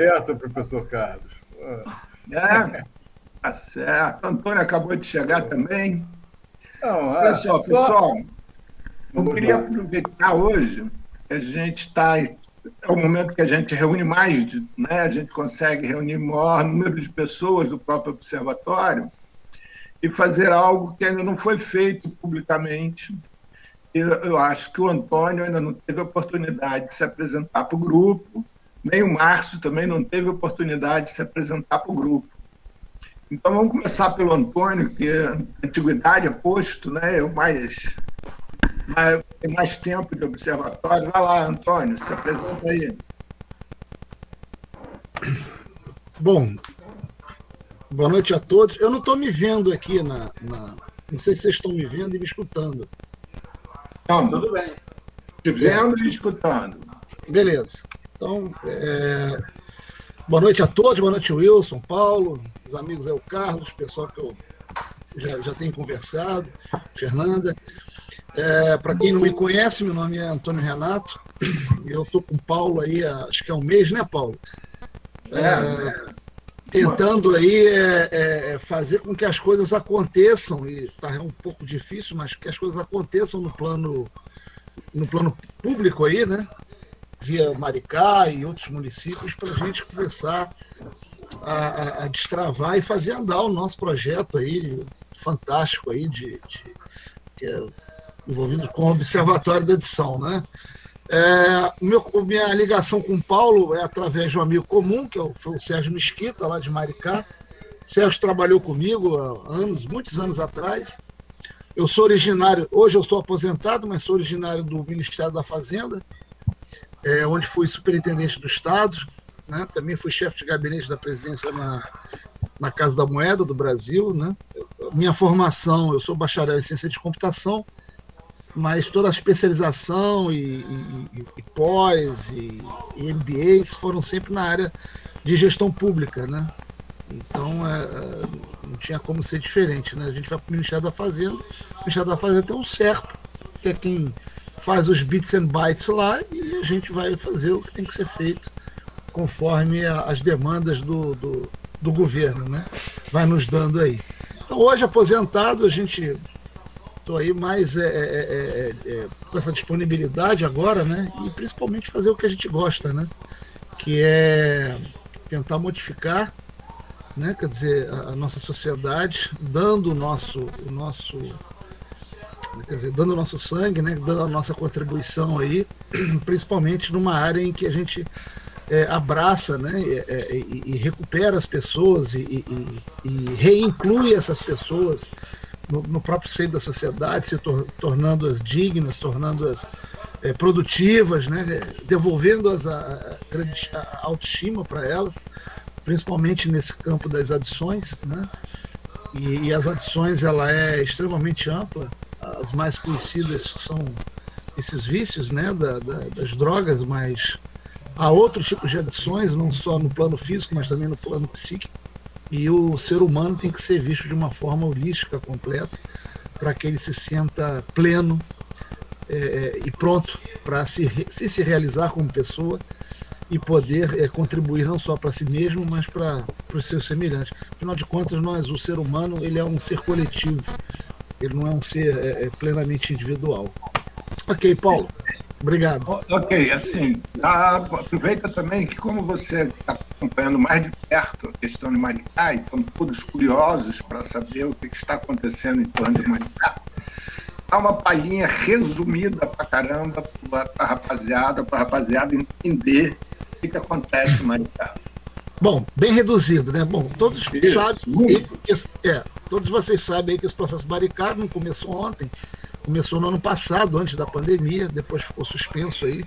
essa, professor Carlos. Tá certo. Antônio acabou de chegar também. Não, Olha só, pessoal, eu Vamos queria lá. aproveitar hoje que a gente está. É o momento que a gente reúne mais, né? A gente consegue reunir maior número de pessoas do próprio observatório e fazer algo que ainda não foi feito publicamente. Eu acho que o Antônio ainda não teve a oportunidade de se apresentar para o grupo, nem o Márcio também não teve a oportunidade de se apresentar para o grupo. Então, vamos começar pelo Antônio, que a antiguidade é posto, né? Tem mais tempo de observatório. Vai lá, Antônio, se apresenta aí. Bom, boa noite a todos. Eu não estou me vendo aqui não sei se vocês estão me vendo e me escutando. Então, tudo bem. Te vendo e escutando. Beleza. Então, boa noite a todos, boa noite, Wilson, Paulo, os amigos aí, o Carlos, pessoal que eu já tenho conversado, Fernanda. Para quem não me conhece, meu nome é Antônio Renato, eu estou com o Paulo aí, acho que é um mês, né, Paulo? Tentando aí fazer com que as coisas aconteçam, e está um pouco difícil, mas que as coisas aconteçam no plano público aí, né? Via Maricá e outros municípios, para a gente começar a destravar e fazer andar o nosso projeto aí, fantástico aí, envolvido com o Observatório da Edição, né? Minha ligação com o Paulo é através de um amigo comum, que foi o Sérgio Mesquita, lá de Maricá. O Sérgio trabalhou comigo há muitos anos atrás. Eu sou originário, hoje eu estou aposentado, mas sou originário do Ministério da Fazenda, onde fui superintendente do Estado, né? Também fui chefe de gabinete da presidência na Casa da Moeda do Brasil, né? Minha formação, eu sou bacharel em ciência de computação, mas toda a especialização e pós e MBAs foram sempre na área de gestão pública, né? Então, não tinha como ser diferente, né? A gente vai para o Ministério da Fazenda, o Ministério da Fazenda tem um CERP, que é quem faz os bits and bytes lá, e a gente vai fazer o que tem que ser feito conforme as demandas do governo, né? Vai nos dando aí. Então, hoje, aposentado, a gente... Estou aí mais com essa disponibilidade agora, né? E principalmente fazer o que a gente gosta, né? Que é tentar modificar, né? Quer dizer, a nossa sociedade, dando o nosso sangue, né? Dando a nossa contribuição aí, principalmente numa área em que a gente abraça, né? E recupera as pessoas e reinclui essas pessoas no próprio seio da sociedade, se tornando-as dignas, tornando-as produtivas, né? Devolvendo-as a autoestima para elas, principalmente nesse campo das adições, né? E as adições, ela é extremamente ampla. As mais conhecidas são esses vícios, né? Das drogas, mas há outros tipos de adições, não só no plano físico, mas também no plano psíquico. E o ser humano tem que ser visto de uma forma holística, completa, para que ele se sinta pleno e pronto para se realizar como pessoa e poder contribuir não só para si mesmo, mas para os seus semelhantes. Afinal de contas, o ser humano, ele é um ser coletivo, ele não é um ser plenamente individual. Ok, Paulo. Obrigado. Ok, assim, aproveita também que, como você está acompanhando mais de perto a questão de Maricá, e estão todos curiosos para saber o que está acontecendo em torno de Maricá, dá uma palhinha resumida para caramba para a rapaziada entender o que acontece em Maricá. Bom, bem reduzido, né? Bom, todos vocês sabem aí que esse processo Maricá não começou ontem, começou no ano passado, antes da pandemia, depois ficou suspenso aí,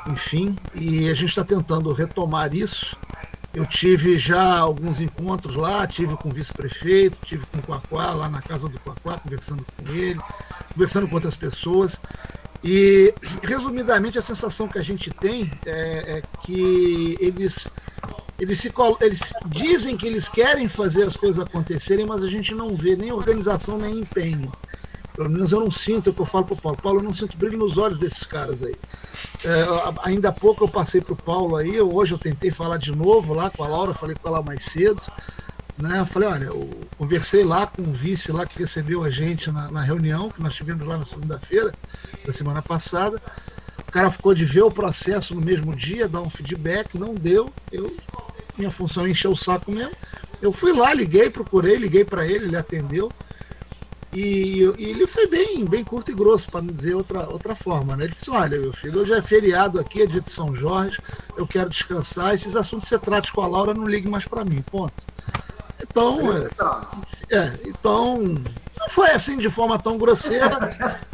enfim, e a gente está tentando retomar isso. Eu tive já alguns encontros lá, tive com o vice-prefeito, tive com o Quaquá, lá na casa do Quaquá, conversando com ele, conversando com outras pessoas. E, resumidamente, a sensação que a gente tem é que eles dizem que eles querem fazer as coisas acontecerem, mas a gente não vê nem organização, nem empenho. Pelo menos eu não sinto, é o que eu falo para o Paulo. Paulo, eu não sinto brilho nos olhos desses caras aí. Ainda há pouco eu passei para o Paulo aí, hoje eu tentei falar de novo lá com a Laura, falei com ela mais cedo, né? Eu falei, olha, eu conversei lá com o vice lá que recebeu a gente na reunião que nós tivemos lá na segunda-feira da semana passada. O cara ficou de ver o processo no mesmo dia, dar um feedback, não deu. Minha função é encher o saco mesmo. Eu fui lá, liguei para ele atendeu. E ele foi bem curto e grosso, para não dizer outra forma, né? Ele disse, olha, meu filho, hoje é feriado aqui, é dia de São Jorge, eu quero descansar, esses assuntos você trate com a Laura, não ligue mais para mim, ponto. Então, então, não foi assim de forma tão grosseira,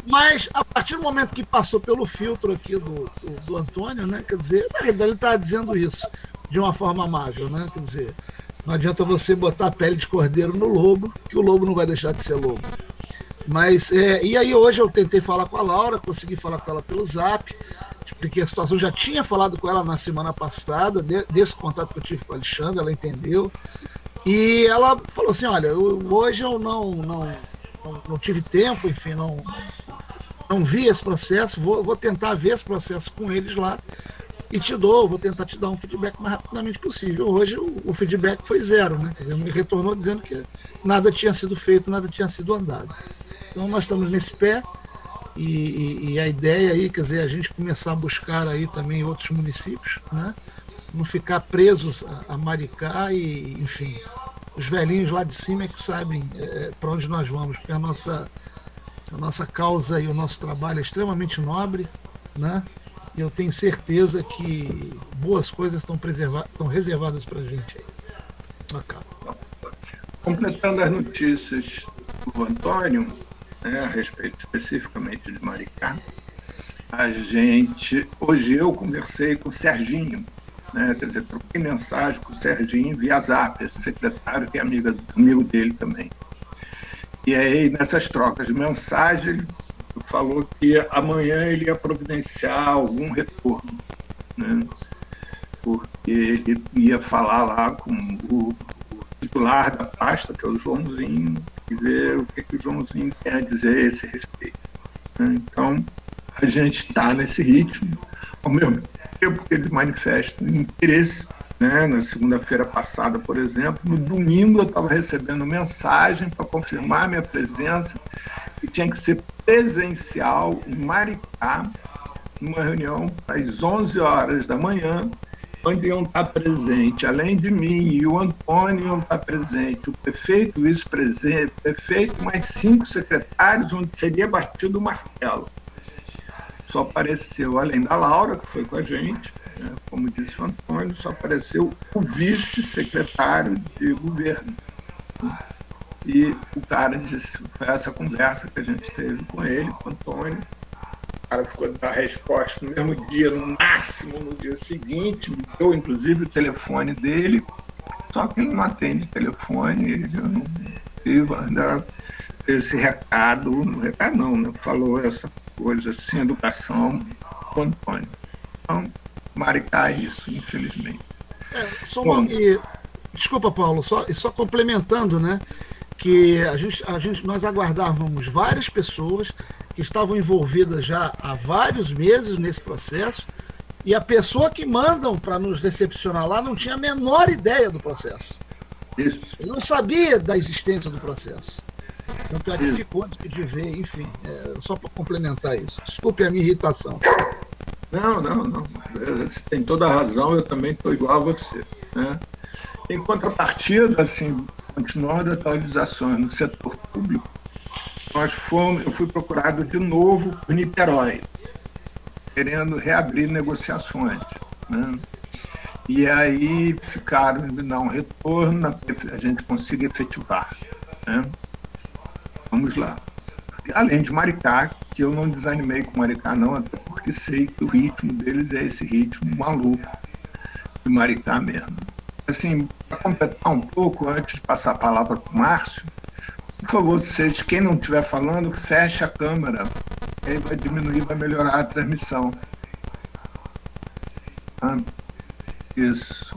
mas a partir do momento que passou pelo filtro aqui do Antônio, né? Quer dizer, na realidade ele estava dizendo isso de uma forma amável, né? Quer dizer, não adianta você botar a pele de cordeiro no lobo, que o lobo não vai deixar de ser lobo. Mas, e aí hoje eu tentei falar com a Laura, consegui falar com ela pelo Zap, expliquei a situação, já tinha falado com ela na semana passada, desse contato que eu tive com a Alexandre, ela entendeu. E ela falou assim, olha, hoje eu não tive tempo, enfim, não vi esse processo, vou tentar ver esse processo com eles lá e vou tentar te dar um feedback o mais rapidamente possível. Hoje o feedback foi zero, né? Quer dizer, me retornou dizendo que nada tinha sido feito, nada tinha sido andado. Então nós estamos nesse pé e a ideia aí, quer dizer, a gente começar a buscar aí também outros municípios, né? Não ficar presos a Maricá e, enfim, os velhinhos lá de cima é que sabem para onde nós vamos, porque a nossa causa e o nosso trabalho é extremamente nobre, né? E eu tenho certeza que boas coisas estão reservadas para a gente aí. Acaba. Completando as notícias do Antônio, né, a respeito especificamente de Maricá, hoje eu conversei com o Serginho, né, quer dizer, troquei mensagem com o Serginho via Zap, esse secretário que é amigo dele também. E aí, nessas trocas de mensagem, ele falou que amanhã ele ia providenciar algum retorno, né, porque ele ia falar lá com o titular da pasta, que é o Joãozinho, e ver o que o Joãozinho tem a dizer a esse respeito. Né? Então, a gente está nesse ritmo, ao mesmo tempo que eles manifestam interesse, né? Na segunda-feira passada, por exemplo, no domingo eu estava recebendo mensagem para confirmar minha presença, que tinha que ser presencial em Maricá, numa reunião às 11 horas da manhã, onde iam estar presentes, além de mim e o Antônio, iam estar presente o prefeito, o vice-prefeito, mais 5 secretários, onde seria batido o martelo. Só apareceu, além da Laura, que foi com a gente, né, como disse o Antônio, só apareceu o vice-secretário de governo. E o cara disse, foi essa conversa que a gente teve com ele, com o Antônio. O cara ficou dar resposta no mesmo dia, no máximo no dia seguinte, me deu inclusive o telefone dele, só que ele não atende telefone, ele não teve ainda esse recado não, né? Falou essa coisa assim, educação com o Antônio. Então, Maricá é isso, infelizmente. Desculpa, Paulo, só complementando, né? Que nós aguardávamos várias pessoas que estavam envolvidas já há vários meses nesse processo e a pessoa que mandam para nos recepcionar lá não tinha a menor ideia do processo. Isso. Ele não sabia da existência do processo. Tanto é que ficou de ver, enfim, só para complementar isso. Desculpe a minha irritação. Não. Você tem toda a razão, eu também estou igual a você. Né? Em contrapartida, assim, continuando atualizações no setor público, eu fui procurado de novo por Niterói, querendo reabrir negociações. Né? E aí ficaram de dar um retorno para a gente conseguir efetivar. Né? Vamos lá. Além de Maricá, que eu não desanimei com Maricá, não, até porque sei que o ritmo deles é esse ritmo maluco de Maricá mesmo. Assim, para completar um pouco, antes de passar a palavra para o Márcio, por favor, vocês, quem não estiver falando, feche a câmera. Aí vai diminuir, vai melhorar a transmissão. Isso.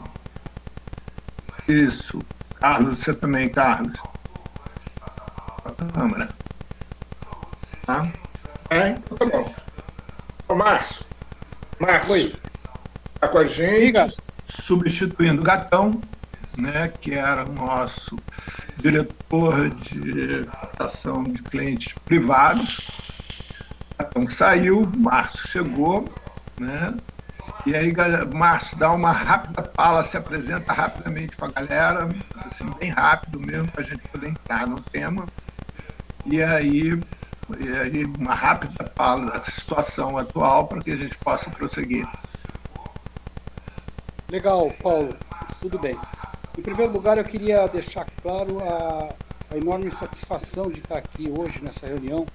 Carlos, você também, Carlos. A câmera. Tá? Então tá bom. Ô, Márcio, Márcio Oi. está com a gente, Diga. substituindo o Gatão, né, que era o nosso diretor de captação de clientes privados. O Gatão saiu, Márcio chegou, né? E aí, Márcio, dá uma rápida fala, se apresenta rapidamente para a galera, assim, bem rápido mesmo, para a gente poder entrar no tema. E aí, uma rápida fala da situação atual para que a gente possa prosseguir. Legal, Paulo. Tudo bem. Em primeiro lugar, eu queria deixar claro a enorme satisfação de estar aqui hoje nessa reunião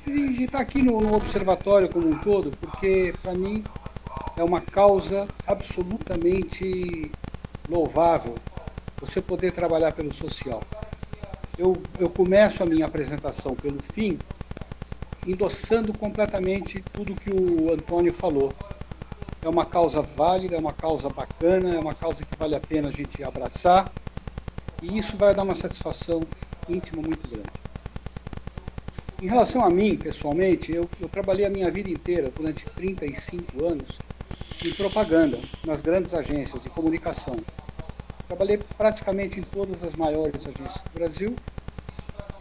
e de estar aqui no observatório como um todo, porque, para mim, é uma causa absolutamente louvável você poder trabalhar pelo social. Eu começo a minha apresentação pelo fim, endossando completamente tudo que o Antônio falou. É uma causa válida, é uma causa bacana, é uma causa que vale a pena a gente abraçar, e isso vai dar uma satisfação íntima muito grande. Em relação a mim, pessoalmente, eu trabalhei a minha vida inteira, durante 35 anos, em propaganda, nas grandes agências de comunicação. Trabalhei praticamente em todas as maiores agências do Brasil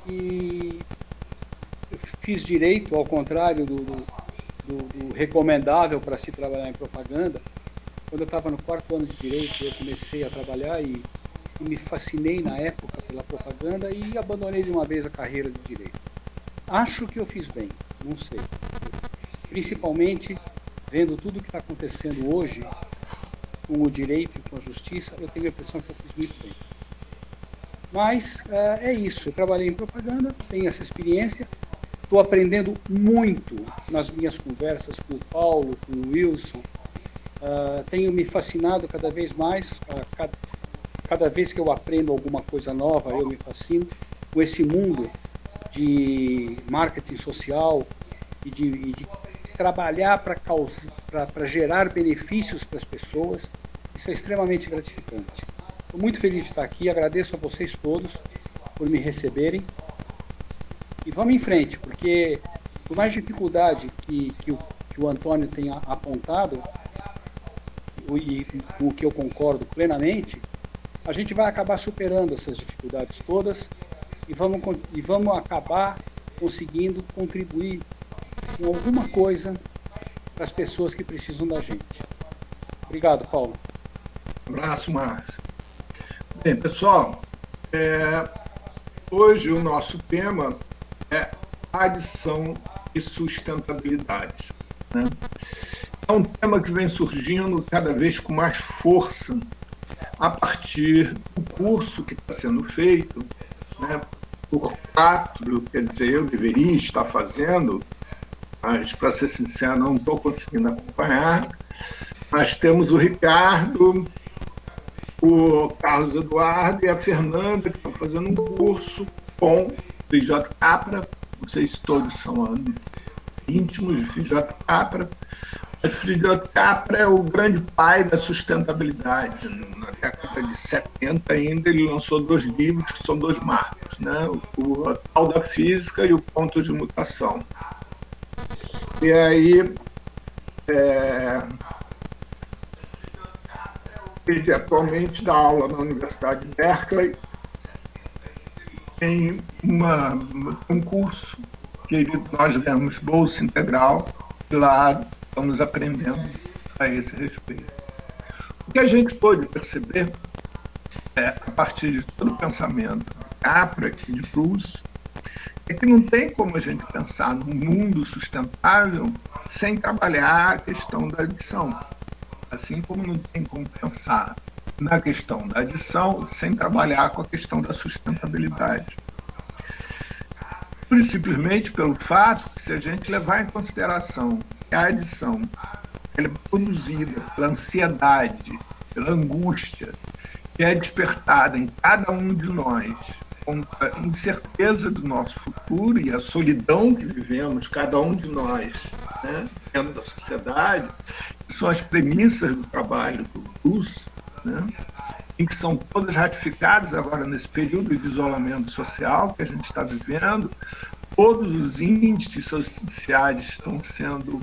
e eu fiz direito, ao contrário do recomendável para se trabalhar em propaganda. Quando eu estava no 4º ano de direito, eu comecei a trabalhar e me fascinei na época pela propaganda e abandonei de uma vez a carreira de direito. Acho que eu fiz bem, não sei. Principalmente vendo tudo o que está acontecendo hoje com o direito e com a justiça, eu tenho a impressão que eu fiz muito bem. Mas é isso, eu trabalhei em propaganda, tenho essa experiência, estou aprendendo muito nas minhas conversas com o Paulo, com o Wilson, tenho me fascinado cada vez mais, cada vez que eu aprendo alguma coisa nova, eu me fascino com esse mundo de marketing social e de trabalhar para gerar benefícios para as pessoas. Isso é extremamente gratificante. Estou muito feliz de estar aqui, agradeço a vocês todos por me receberem. E vamos em frente, porque por mais dificuldade que o Antônio tenha apontado, e com o que eu concordo plenamente, a gente vai acabar superando essas dificuldades todas e vamos acabar conseguindo contribuir com alguma coisa para as pessoas que precisam da gente. Obrigado, Paulo. Um abraço, Márcio. Bem, pessoal, hoje o nosso tema é adição e sustentabilidade, né? É um tema que vem surgindo cada vez com mais força a partir do curso que está sendo feito, né, por 4, quer dizer, eu deveria estar fazendo, mas, para ser sincero, não estou conseguindo acompanhar. Nós temos o Ricardo, o Carlos Eduardo e a Fernanda, que estão fazendo um curso com o FJ Capra. Não sei se todos são íntimos de FJ Capra. O FJ Capra é o grande pai da sustentabilidade. Na década de 70 ainda, ele lançou 2 livros, que são 2 marcos, né? O Tal da Física e o Ponto de Mutação. E aí, ele atualmente dá aula na Universidade de Berkeley, em um curso que nós ganhamos bolsa integral, e lá estamos aprendendo a esse respeito. O que a gente pôde perceber, a partir de todo o pensamento de Capra e de Bruce, é que não tem como a gente pensar num mundo sustentável sem trabalhar a questão da adição. Assim como não tem como pensar na questão da adição sem trabalhar com a questão da sustentabilidade. Simplesmente pelo fato que, se a gente levar em consideração que a adição ela é produzida pela ansiedade, pela angústia, que é despertada em cada um de nós, com a incerteza do nosso futuro e a solidão que vivemos, cada um de nós, né, dentro da sociedade, que são as premissas do trabalho do Bruce, né, e que são todas ratificadas agora nesse período de isolamento social que a gente está vivendo. Todos os índices sociais estão sendo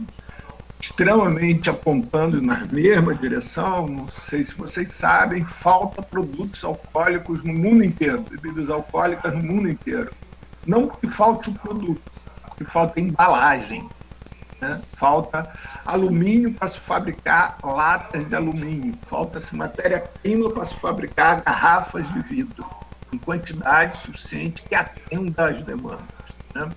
extremamente apontando na mesma direção. Não sei se vocês sabem, falta produtos alcoólicos no mundo inteiro, bebidas alcoólicas no mundo inteiro. Não porque falte o produto, porque falta embalagem, né? Falta alumínio para se fabricar latas de alumínio, falta-se matéria-prima para se fabricar garrafas de vidro, em quantidade suficiente que atenda às demandas, né?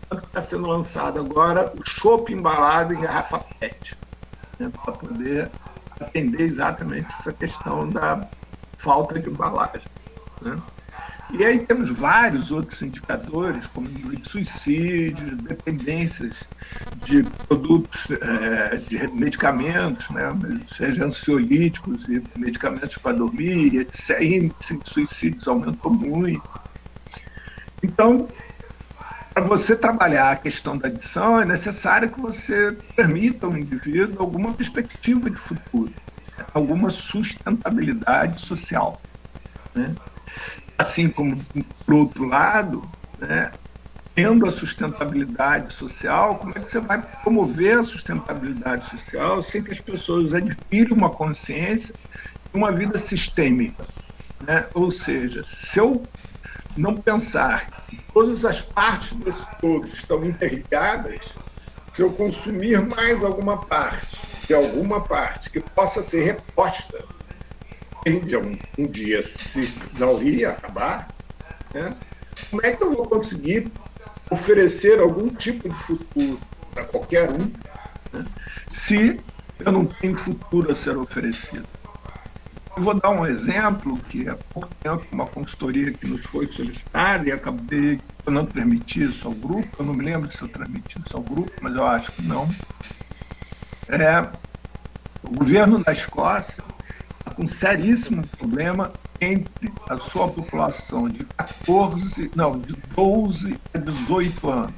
Tanto que está sendo lançado agora o chopp embalado em garrafa PET, né, para poder atender exatamente essa questão da falta de embalagem, né? E aí temos vários outros indicadores, como de suicídio, dependências de produtos, de medicamentos, né, seja ansiolíticos e medicamentos para dormir, etc. Índice de suicídios aumentou muito. Então, para você trabalhar a questão da adição, é necessário que você permita ao indivíduo alguma perspectiva de futuro, alguma sustentabilidade social, né? Assim como, por outro lado, né, tendo a sustentabilidade social, como é que você vai promover a sustentabilidade social sem que as pessoas adquirem uma consciência de uma vida sistêmica, né? Ou seja, se eu não pensar que todas as partes desse todo estão interligadas, se eu consumir mais alguma parte, de alguma parte que possa ser reposta, tende um dia se exaurir, acabar, né? Como é que eu vou conseguir oferecer algum tipo de futuro para qualquer um, né, se eu não tenho futuro a ser oferecido? Eu vou dar um exemplo que há pouco tempo uma consultoria que nos foi solicitada e acabei, eu não transmiti isso ao grupo, eu não me lembro se eu transmiti isso ao grupo, mas eu acho que não. O governo da Escócia está com um seríssimo problema entre a sua população de 12 a 18 anos,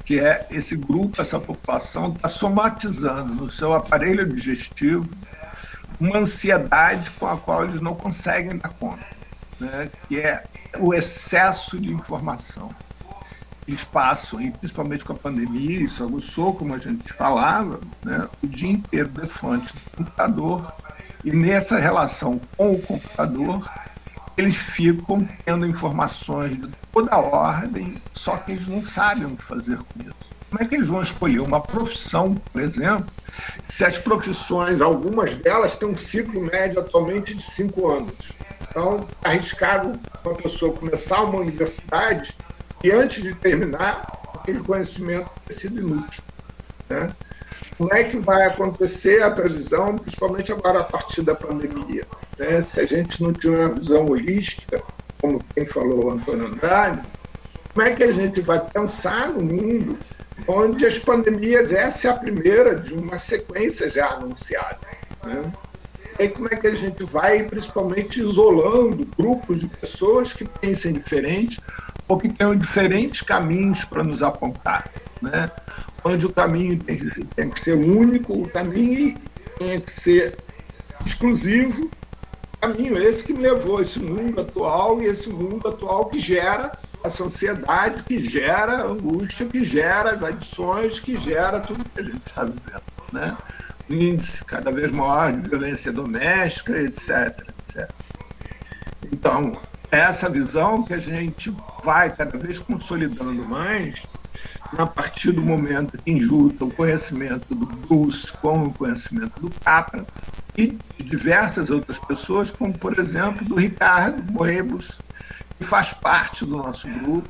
que é esse grupo, essa população está somatizando no seu aparelho digestivo uma ansiedade com a qual eles não conseguem dar conta, né? Que é o excesso de informação. Eles passam, e principalmente com a pandemia, isso aguçou, como a gente falava, né, o dia inteiro de frente do computador, e nessa relação com o computador, eles ficam tendo informações de toda a ordem, só que eles não sabem o que fazer com isso. Como é que eles vão escolher uma profissão, por exemplo, se as profissões, algumas delas, têm um ciclo médio atualmente de 5 anos? Então, é arriscado uma pessoa começar uma universidade e, antes de terminar, aquele conhecimento ter sido inútil, né? Como é que vai acontecer a previsão, principalmente agora a partir da pandemia, né? Se a gente não tiver uma visão holística, como quem falou, Antônio Andrade, como é que a gente vai pensar no mundo onde as pandemias, essa é a primeira de uma sequência já anunciada, né? E como é que a gente vai, principalmente, isolando grupos de pessoas que pensem diferente ou que tenham diferentes caminhos para nos apontar, né? Onde o caminho tem que ser único, o caminho tem que ser exclusivo. O caminho esse que me levou a esse mundo atual, e esse mundo atual que gera essa ansiedade, que gera a angústia, que gera as adições, que gera tudo que a gente está vivendo, né? Índice cada vez maior de violência doméstica, etc, etc. Então, essa visão que a gente vai cada vez consolidando mais, a partir do momento que junta o conhecimento do Bruce com o conhecimento do Capra e de diversas outras pessoas, como, por exemplo, do Ricardo Moebus, que faz parte do nosso grupo.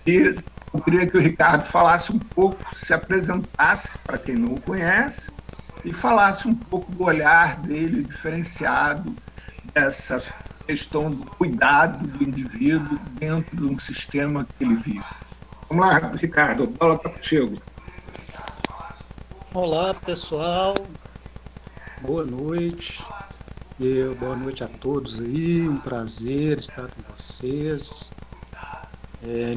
E eu queria que o Ricardo falasse um pouco, se apresentasse para quem não o conhece, e falasse um pouco do olhar dele diferenciado dessa questão do cuidado do indivíduo dentro de um sistema que ele vive. Vamos lá, Ricardo, a bola está contigo. Olá, pessoal. Boa noite. Boa noite a todos aí. Um prazer estar com vocês.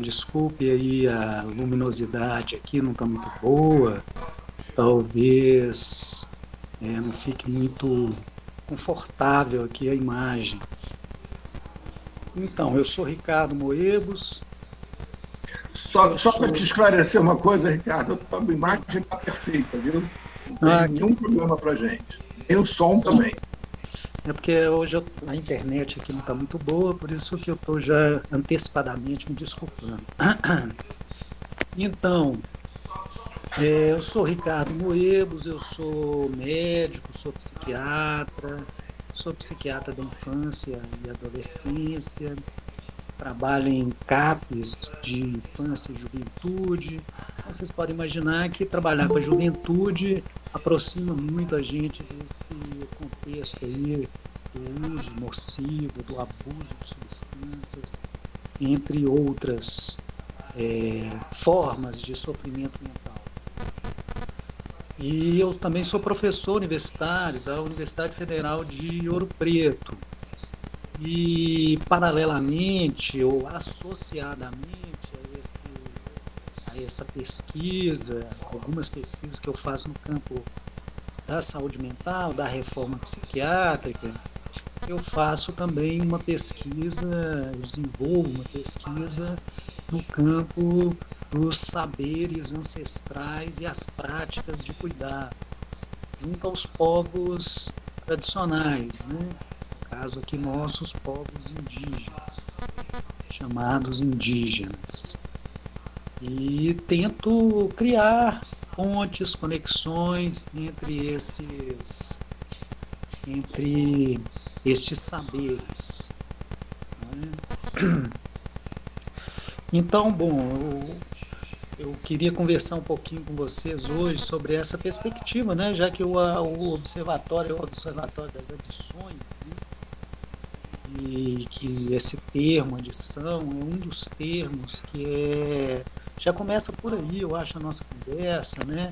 Desculpe aí a luminosidade aqui, não está muito boa. Talvez não fique muito confortável aqui a imagem. Então, eu sou Ricardo Moebus. Só para te esclarecer uma coisa, Ricardo, a tua imagem está perfeita, viu? tem Ah, nenhum problema para gente. Tem o som também. É porque hoje a internet aqui não está muito boa, por isso que eu estou já antecipadamente me desculpando. Então, eu sou Ricardo Moebos, eu sou médico, sou psiquiatra da infância e adolescência, trabalho em CAPs de infância e juventude. Então, vocês podem imaginar que trabalhar com a juventude aproxima muito a gente desse contexto aí do uso nocivo, do abuso de substâncias, entre outras formas de sofrimento mental. E eu também sou professor universitário da Universidade Federal de Ouro Preto. E, paralelamente ou associadamente a essa pesquisa, algumas pesquisas que eu faço no campo da saúde mental, da reforma psiquiátrica, eu faço também uma pesquisa, eu desenvolvo uma pesquisa no campo dos saberes ancestrais e as práticas de cuidado, junto aos povos tradicionais, né? No caso aqui nossos povos indígenas, chamados indígenas. E tento criar pontes, conexões entre estes saberes, né? Então, bom, eu queria conversar um pouquinho com vocês hoje sobre essa perspectiva, né? Já que o observatório é o observatório das adições, né? E que esse termo, adição, é um dos termos que já começa por aí, eu acho, a nossa conversa, né?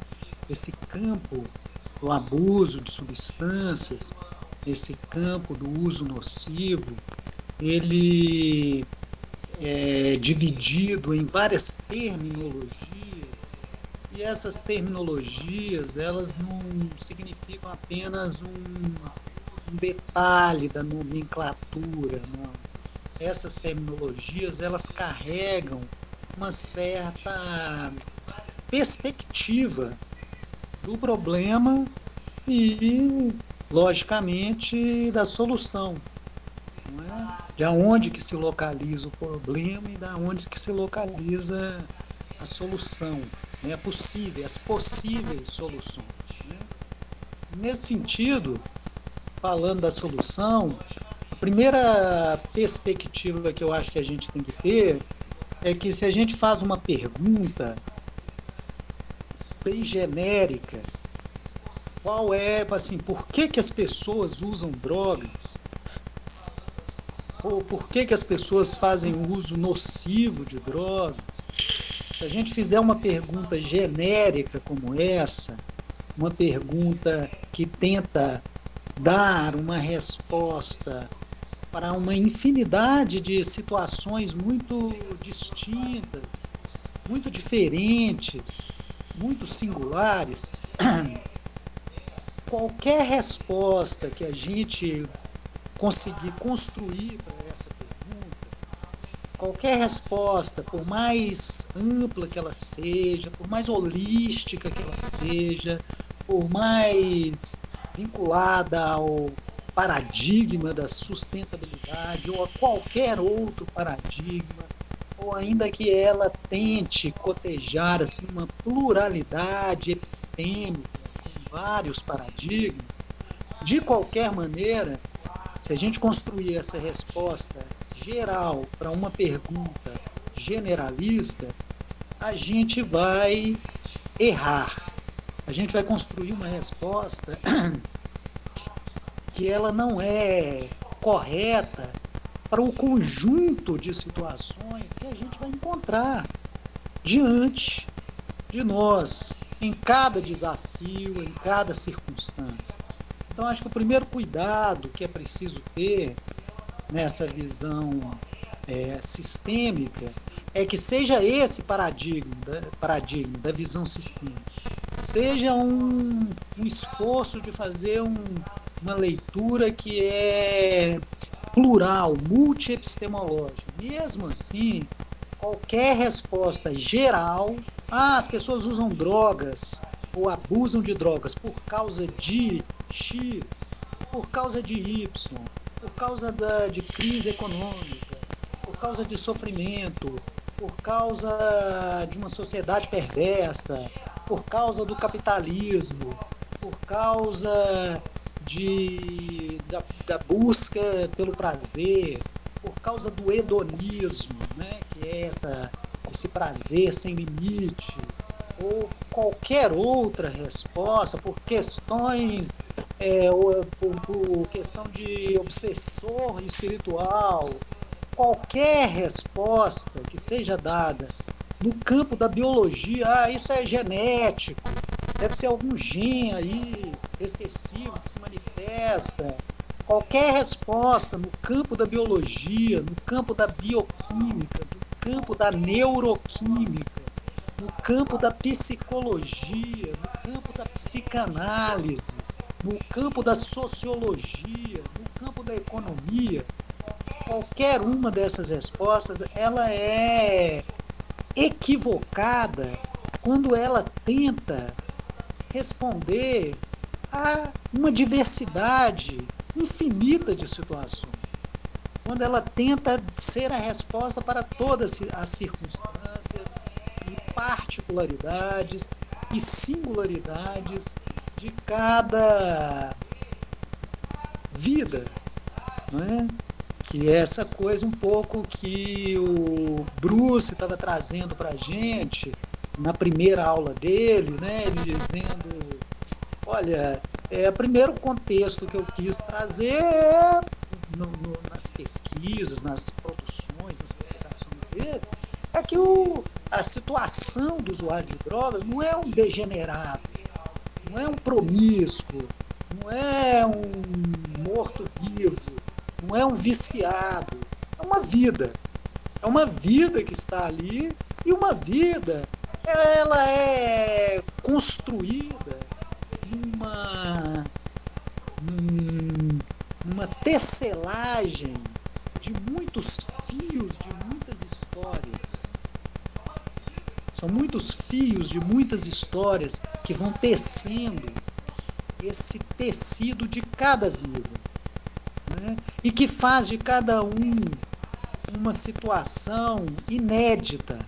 Esse campo do abuso de substâncias, esse campo do uso nocivo, ele é dividido em várias terminologias, e essas terminologias, elas não significam apenas um detalhe da nomenclatura, não. Essas terminologias, elas carregam uma certa perspectiva do problema e, logicamente, da solução, não é? De onde que se localiza o problema e da onde que se localiza a solução, né? As possíveis soluções, né? Nesse sentido, falando da solução, a primeira perspectiva que eu acho que a gente tem que ter é que, se a gente faz uma pergunta bem genérica, qual é, assim, por que as pessoas usam drogas? Ou por que as pessoas fazem uso nocivo de drogas? Se a gente fizer uma pergunta genérica como essa, uma pergunta que tenta dar uma resposta para uma infinidade de situações muito distintas, muito diferentes, muito singulares, qualquer resposta que a gente conseguir construir para essa pergunta, qualquer resposta, por mais ampla que ela seja, por mais holística que ela seja, por mais vinculada ao paradigma da sustentabilidade ou a qualquer outro paradigma, ou ainda que ela tente cotejar assim, uma pluralidade epistêmica com vários paradigmas, de qualquer maneira, se a gente construir essa resposta geral para uma pergunta generalista, a gente vai errar. A gente vai construir uma resposta que ela não é correta para o conjunto de situações que a gente vai encontrar diante de nós, em cada desafio, em cada circunstância. Então, acho que o primeiro cuidado que é preciso ter nessa visão sistêmica é que seja esse paradigma da visão sistêmica, seja um esforço de fazer uma leitura que é plural, multiepistemológica. Mesmo assim, qualquer resposta geral, as pessoas usam drogas ou abusam de drogas por causa de X, por causa de Y, por causa de crise econômica, por causa de sofrimento, por causa de uma sociedade perversa, por causa do capitalismo, por causa da busca pelo prazer, por causa do hedonismo, né, que é esse prazer sem limite, ou qualquer outra resposta, por questões, por questão de obsessor espiritual, qualquer resposta que seja dada no campo da biologia, isso é genético, deve ser algum gene aí recessivo que se manifesta. Qualquer resposta no campo da biologia, no campo da bioquímica, no campo da neuroquímica, no campo da psicologia, no campo da psicanálise, no campo da sociologia, no campo da economia, qualquer uma dessas respostas, ela é equivocada quando ela tenta responder a uma diversidade infinita de situações. Quando ela tenta ser a resposta para todas as circunstâncias e particularidades e singularidades de cada vida, não é? Que é essa coisa um pouco que o Bruce estava trazendo para a gente na primeira aula dele, né? Ele dizendo, olha, o primeiro contexto que eu quis trazer é nas pesquisas, nas produções, nas publicações dele, é que a situação do usuário de drogas não é um degenerado, não é um promíscuo, não é um morto-vivo, não é um viciado, é uma vida. É uma vida que está ali, e uma vida, ela é construída numa tecelagem de muitos fios, de muitas histórias. São muitos fios de muitas histórias que vão tecendo esse tecido de cada vida, né? E que faz de cada um uma situação inédita.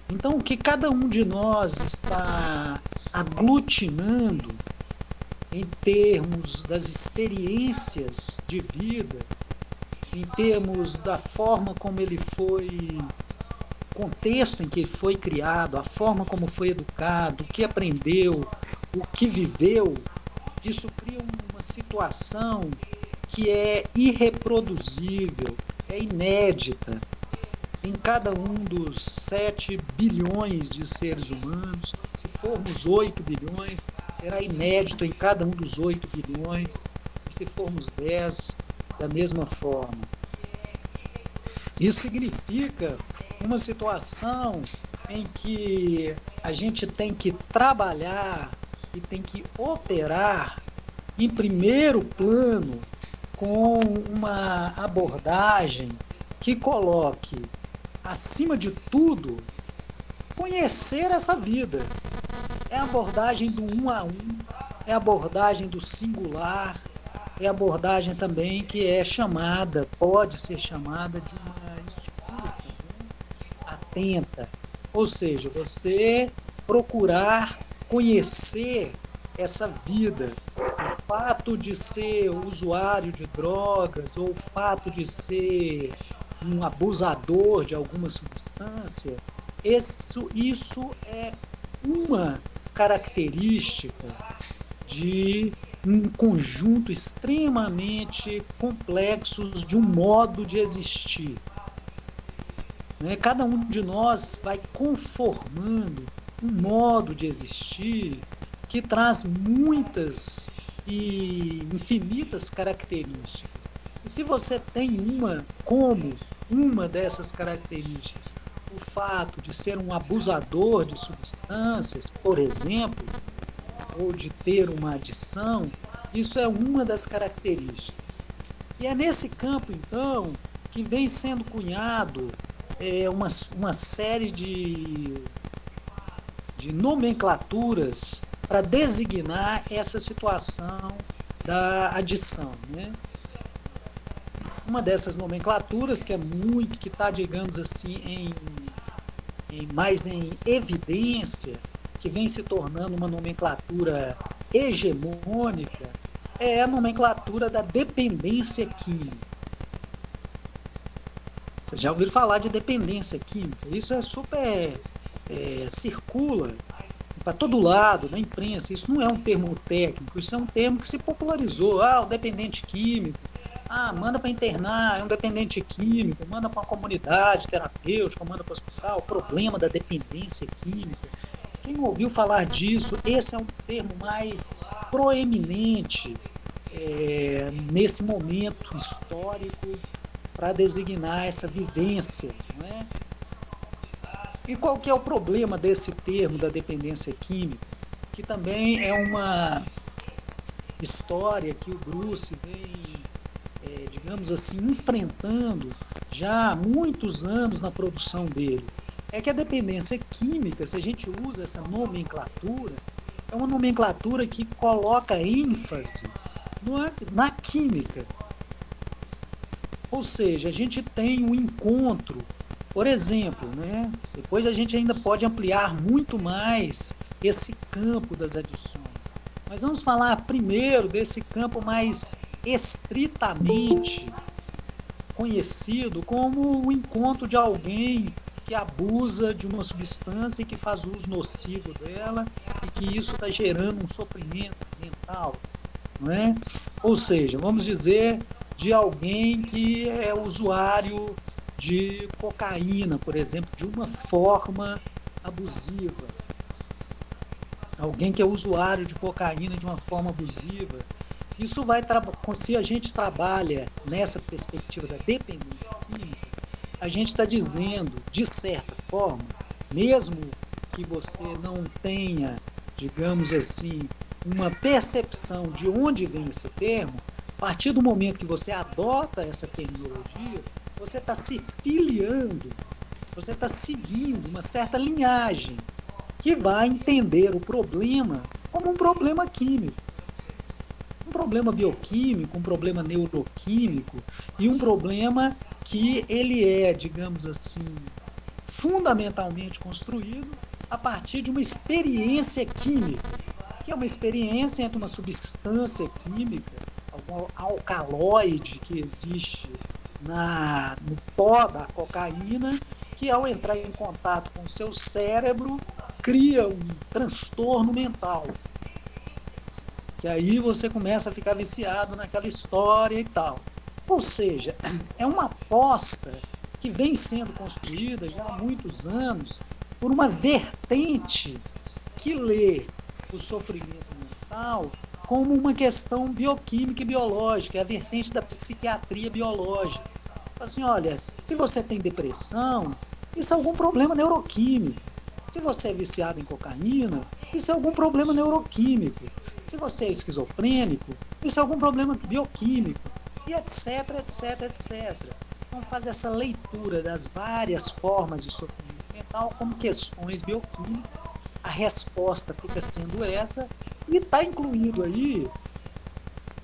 Então, o que cada um de nós está aglutinando em termos das experiências de vida, em termos da forma como ele foi, contexto em que ele foi criado, a forma como foi educado, o que aprendeu, o que viveu, isso cria uma situação que é irreproduzível, é inédita em cada um dos 7 bilhões de seres humanos. Se formos 8 bilhões, será inédito em cada um dos 8 bilhões, e se formos 10, da mesma forma. Isso significa uma situação em que a gente tem que trabalhar e tem que operar em primeiro plano com uma abordagem que coloque, acima de tudo, conhecer essa vida. É a abordagem do um a um, é a abordagem do singular, é a abordagem também que é chamada, pode ser chamada de uma escuta atenta. Ou seja, você procurar conhecer essa vida. O fato de ser usuário de drogas ou o fato de ser um abusador de alguma substância, isso é uma característica de um conjunto extremamente complexo de um modo de existir. Cada um de nós vai conformando um modo de existir que traz muitas e infinitas características. E se você tem uma dessas características, o fato de ser um abusador de substâncias, por exemplo, ou de ter uma adição, isso é uma das características. E é nesse campo, então, que vem sendo cunhado uma série de de nomenclaturas para designar essa situação da adição, né? Uma dessas nomenclaturas que está, digamos assim, mais em evidência, que vem se tornando uma nomenclatura hegemônica, é a nomenclatura da dependência química. Vocês já ouviram falar de dependência química? Isso é super... circula para todo lado, na imprensa. Isso não é um termo técnico, isso é um termo que se popularizou. O dependente químico. Manda para internar, é um dependente químico, manda para uma comunidade terapêutica, manda para o hospital. O problema da dependência química. Quem ouviu falar disso, esse é um termo mais proeminente nesse momento histórico para designar essa vivência, não é? E qual que é o problema desse termo da dependência química? Que também é uma história que o Bruce vem, digamos assim, enfrentando já há muitos anos na produção dele. É que a dependência química, se a gente usa essa nomenclatura, é uma nomenclatura que coloca ênfase na química. Ou seja, a gente tem um encontro, por exemplo, né? Depois a gente ainda pode ampliar muito mais esse campo das adições. Mas vamos falar primeiro desse campo mais estritamente conhecido como o encontro de alguém que abusa de uma substância e que faz uso nocivo dela e que isso está gerando um sofrimento mental, não é? Ou seja, vamos dizer, de alguém que é usuário de cocaína, por exemplo, de uma forma abusiva. Alguém que é usuário de cocaína de uma forma abusiva. Isso vai, se a gente trabalha nessa perspectiva da dependência química, a gente está dizendo, de certa forma, mesmo que você não tenha, digamos assim, uma percepção de onde vem esse termo, a partir do momento que você adota essa terminologia, você está se filiando, você está seguindo uma certa linhagem que vai entender o problema como um problema químico, um problema bioquímico, um problema neuroquímico e um problema que ele é, digamos assim, fundamentalmente construído a partir de uma experiência química, que é uma experiência entre uma substância química, algum alcaloide que existe no pó da cocaína, que ao entrar em contato com o seu cérebro cria um transtorno mental, que aí você começa a ficar viciado naquela história e tal. Ou seja, é uma aposta que vem sendo construída já há muitos anos por uma vertente que lê o sofrimento mental como uma questão bioquímica e biológica, é a vertente da psiquiatria biológica. Assim, olha, se você tem depressão, isso é algum problema neuroquímico. Se você é viciado em cocaína, isso é algum problema neuroquímico. Se você é esquizofrênico, isso é algum problema bioquímico. E etc, etc, etc. Então faz essa leitura das várias formas de sofrimento mental como questões bioquímicas. A resposta fica sendo essa, e está incluído aí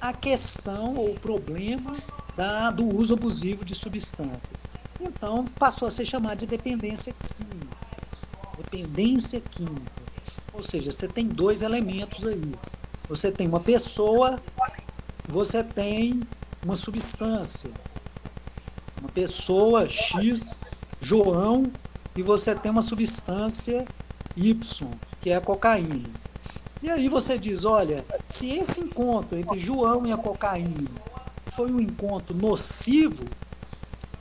a questão ou o problema do uso abusivo de substâncias. Então passou a ser chamado de dependência química. Dependência química. Ou seja, você tem dois elementos aí. Você tem uma pessoa, você tem uma substância. Uma pessoa X, João, e você tem uma substância Y, que é a cocaína. E aí você diz, olha, se esse encontro entre João e a cocaína foi um encontro nocivo,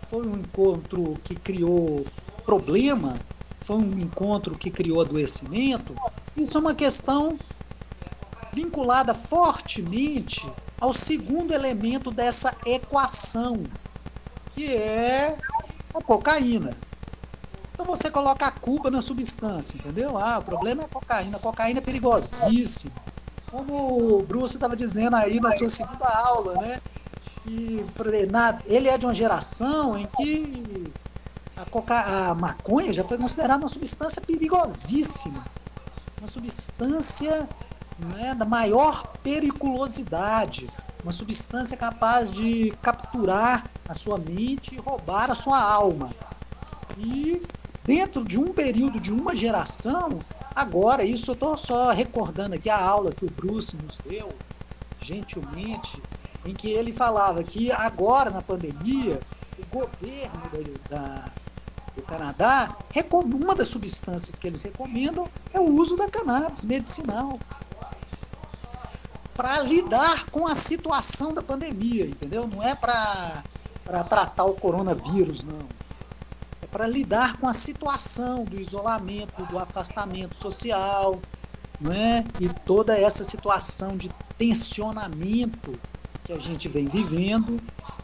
foi um encontro que criou problema, foi um encontro que criou adoecimento, isso é uma questão vinculada fortemente ao segundo elemento dessa equação, que é a cocaína. Então você coloca a culpa na substância, entendeu? O problema é a cocaína é perigosíssima. Como o Bruce estava dizendo aí na sua segunda aula, né? E ele é de uma geração em que a maconha já foi considerada uma substância perigosíssima. uma substância, né, da maior periculosidade, uma substância capaz de capturar a sua mente e roubar a sua alma. E dentro de um período de uma geração, agora, isso eu estou só recordando aqui a aula que o Bruce nos deu, gentilmente, em que ele falava que agora, na pandemia, o governo do Canadá, uma das substâncias que eles recomendam é o uso da cannabis medicinal para lidar com a situação da pandemia, entendeu? Não é para tratar o coronavírus, não. É para lidar com a situação do isolamento, do afastamento social, não é? E toda essa situação de tensionamento que a gente vem vivendo.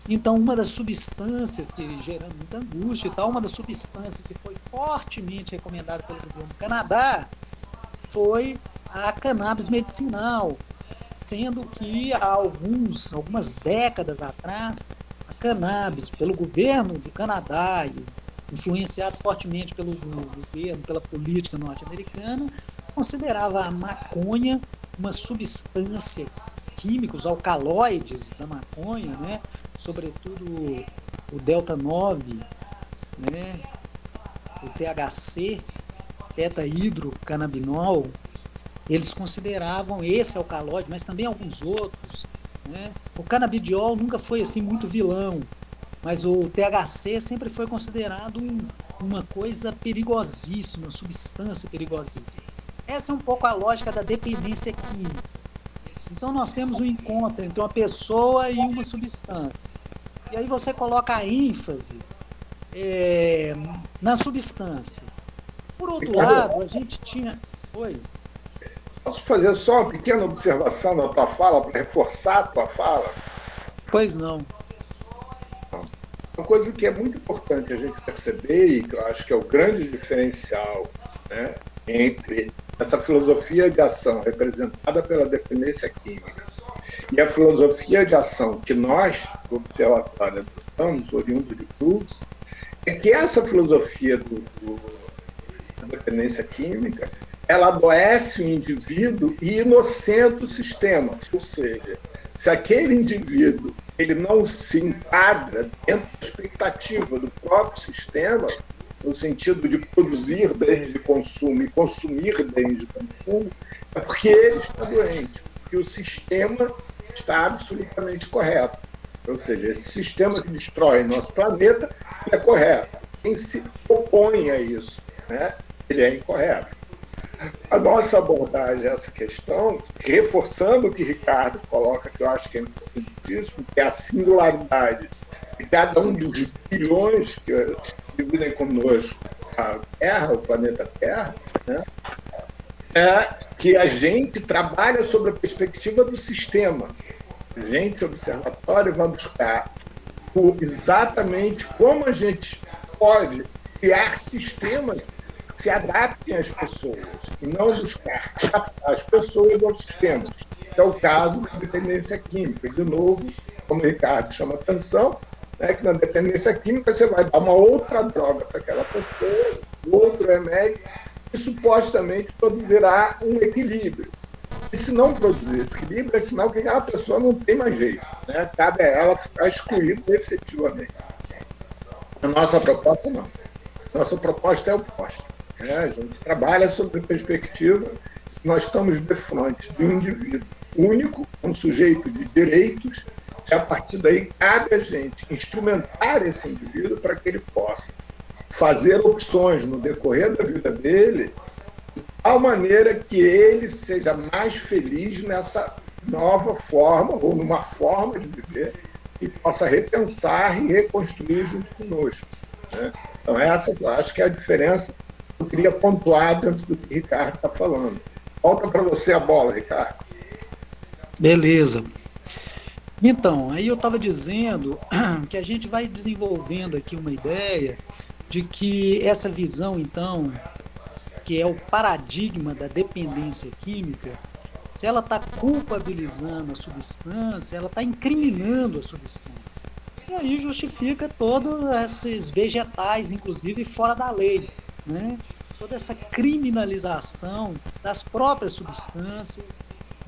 Então, uma das substâncias que gera muita angústia e tal, uma das substâncias que foi fortemente recomendada pelo governo do Canadá foi a cannabis medicinal, sendo que há algumas décadas atrás, a cannabis, pelo governo do Canadá, e influenciado fortemente pelo governo, pela política norte-americana, considerava a maconha uma substância química, os alcaloides da maconha, né, sobretudo o delta 9, né, o THC, tetrahidrocannabinol, eles consideravam esse alcaloide, mas também alguns outros, né? O canabidiol nunca foi assim muito vilão, mas o THC sempre foi considerado uma coisa perigosíssima, uma substância perigosíssima. Essa é um pouco a lógica da dependência química. Então nós temos um encontro entre uma pessoa e uma substância. E aí você coloca a ênfase na substância. Por outro lado, a gente tinha... Oi? Posso fazer só uma pequena observação na tua fala, para reforçar a tua fala? Pois não. Uma coisa que é muito importante a gente perceber, e que eu acho que é o grande diferencial, né, entre essa filosofia de ação representada pela dependência química e a filosofia de ação que nós, do Observatório, adotamos, oriundo de Brooks, é que essa filosofia da dependência química, ela adoece o indivíduo e inocenta o sistema. Ou seja, se aquele indivíduo ele não se enquadra dentro da expectativa do próprio sistema, no sentido de produzir bens de consumo e consumir bens de consumo, é porque ele está doente, porque o sistema está absolutamente correto. Ou seja, esse sistema que destrói nosso planeta é correto. Quem se opõe a isso, né, ele é incorreto. A nossa abordagem a essa questão, reforçando o que Ricardo coloca, que eu acho que é importantíssimo, que é a singularidade de cada um dos bilhões que vivem conosco a Terra, o planeta Terra, né, é que a gente trabalha sobre a perspectiva do sistema. A gente, observatório, vai buscar exatamente como a gente pode criar sistemas que se adaptem às pessoas e não buscar adaptar as pessoas ao sistema. É o caso da dependência química. De novo, como o Ricardo chama atenção, né, que na dependência química você vai dar uma outra droga para aquela pessoa, outro remédio, e supostamente produzirá um equilíbrio. E se não produzir esse equilíbrio, é sinal que aquela pessoa não tem mais jeito, né? Cabe a ela ficar excluída efetivamente. A nossa proposta não. Nossa proposta é oposta. Né? A gente trabalha sob a perspectiva que nós estamos de frente de um indivíduo único, um sujeito de direitos, e a partir daí cabe a gente instrumentar esse indivíduo para que ele possa fazer opções no decorrer da vida dele de tal maneira que ele seja mais feliz nessa nova forma ou numa forma de viver e possa repensar e reconstruir junto conosco. Né? Então essa eu acho que é a diferença que eu queria pontuar dentro do que o Ricardo está falando. Volta para você a bola, Ricardo. Beleza. Então, aí eu estava dizendo que a gente vai desenvolvendo aqui uma ideia de que essa visão, então, que é o paradigma da dependência química, se ela está culpabilizando a substância, ela está incriminando a substância. E aí justifica todos esses vegetais, inclusive fora da lei, né? toda essa criminalização das próprias substâncias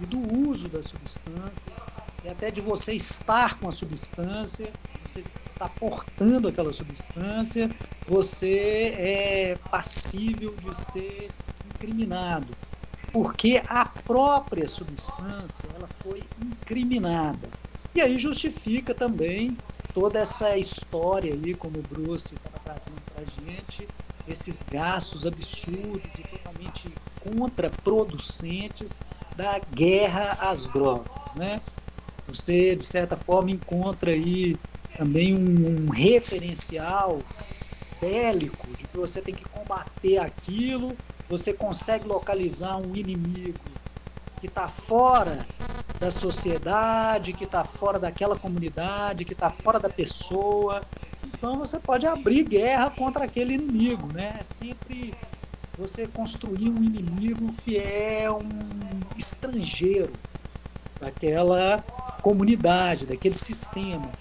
e do uso das substâncias, e até de você estar com a substância, você está portando aquela substância, você é passível de ser incriminado, porque a própria substância ela foi incriminada. E aí justifica também toda essa história aí, como o Bruce estava trazendo para a gente, esses gastos absurdos e totalmente contraproducentes da guerra às drogas, né? Você, de certa forma, encontra aí também um referencial bélico de que você tem que combater aquilo, você consegue localizar um inimigo que está fora da sociedade, que está fora daquela comunidade, que está fora da pessoa. Então você pode abrir guerra contra aquele inimigo, né? É sempre você construir um inimigo que é um estrangeiro daquela comunidade, daquele sistema.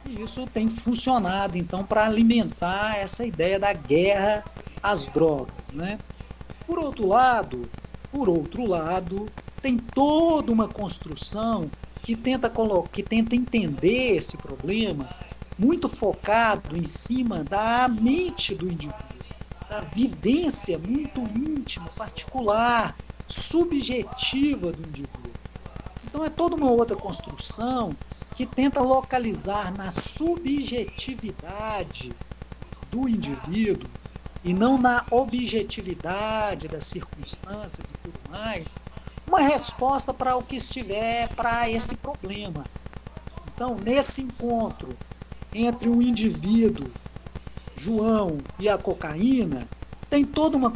E isso tem funcionado, então, para alimentar essa ideia da guerra às drogas, né? Por outro lado, tem toda uma construção que tenta entender esse problema muito focado em cima da mente do indivíduo, da vivência muito íntima, particular, subjetiva do indivíduo. Então é toda uma outra construção que tenta localizar na subjetividade do indivíduo e não na objetividade das circunstâncias e tudo mais, uma resposta para o que estiver para esse problema. Então, nesse encontro entre o indivíduo, João, e a cocaína, tem toda uma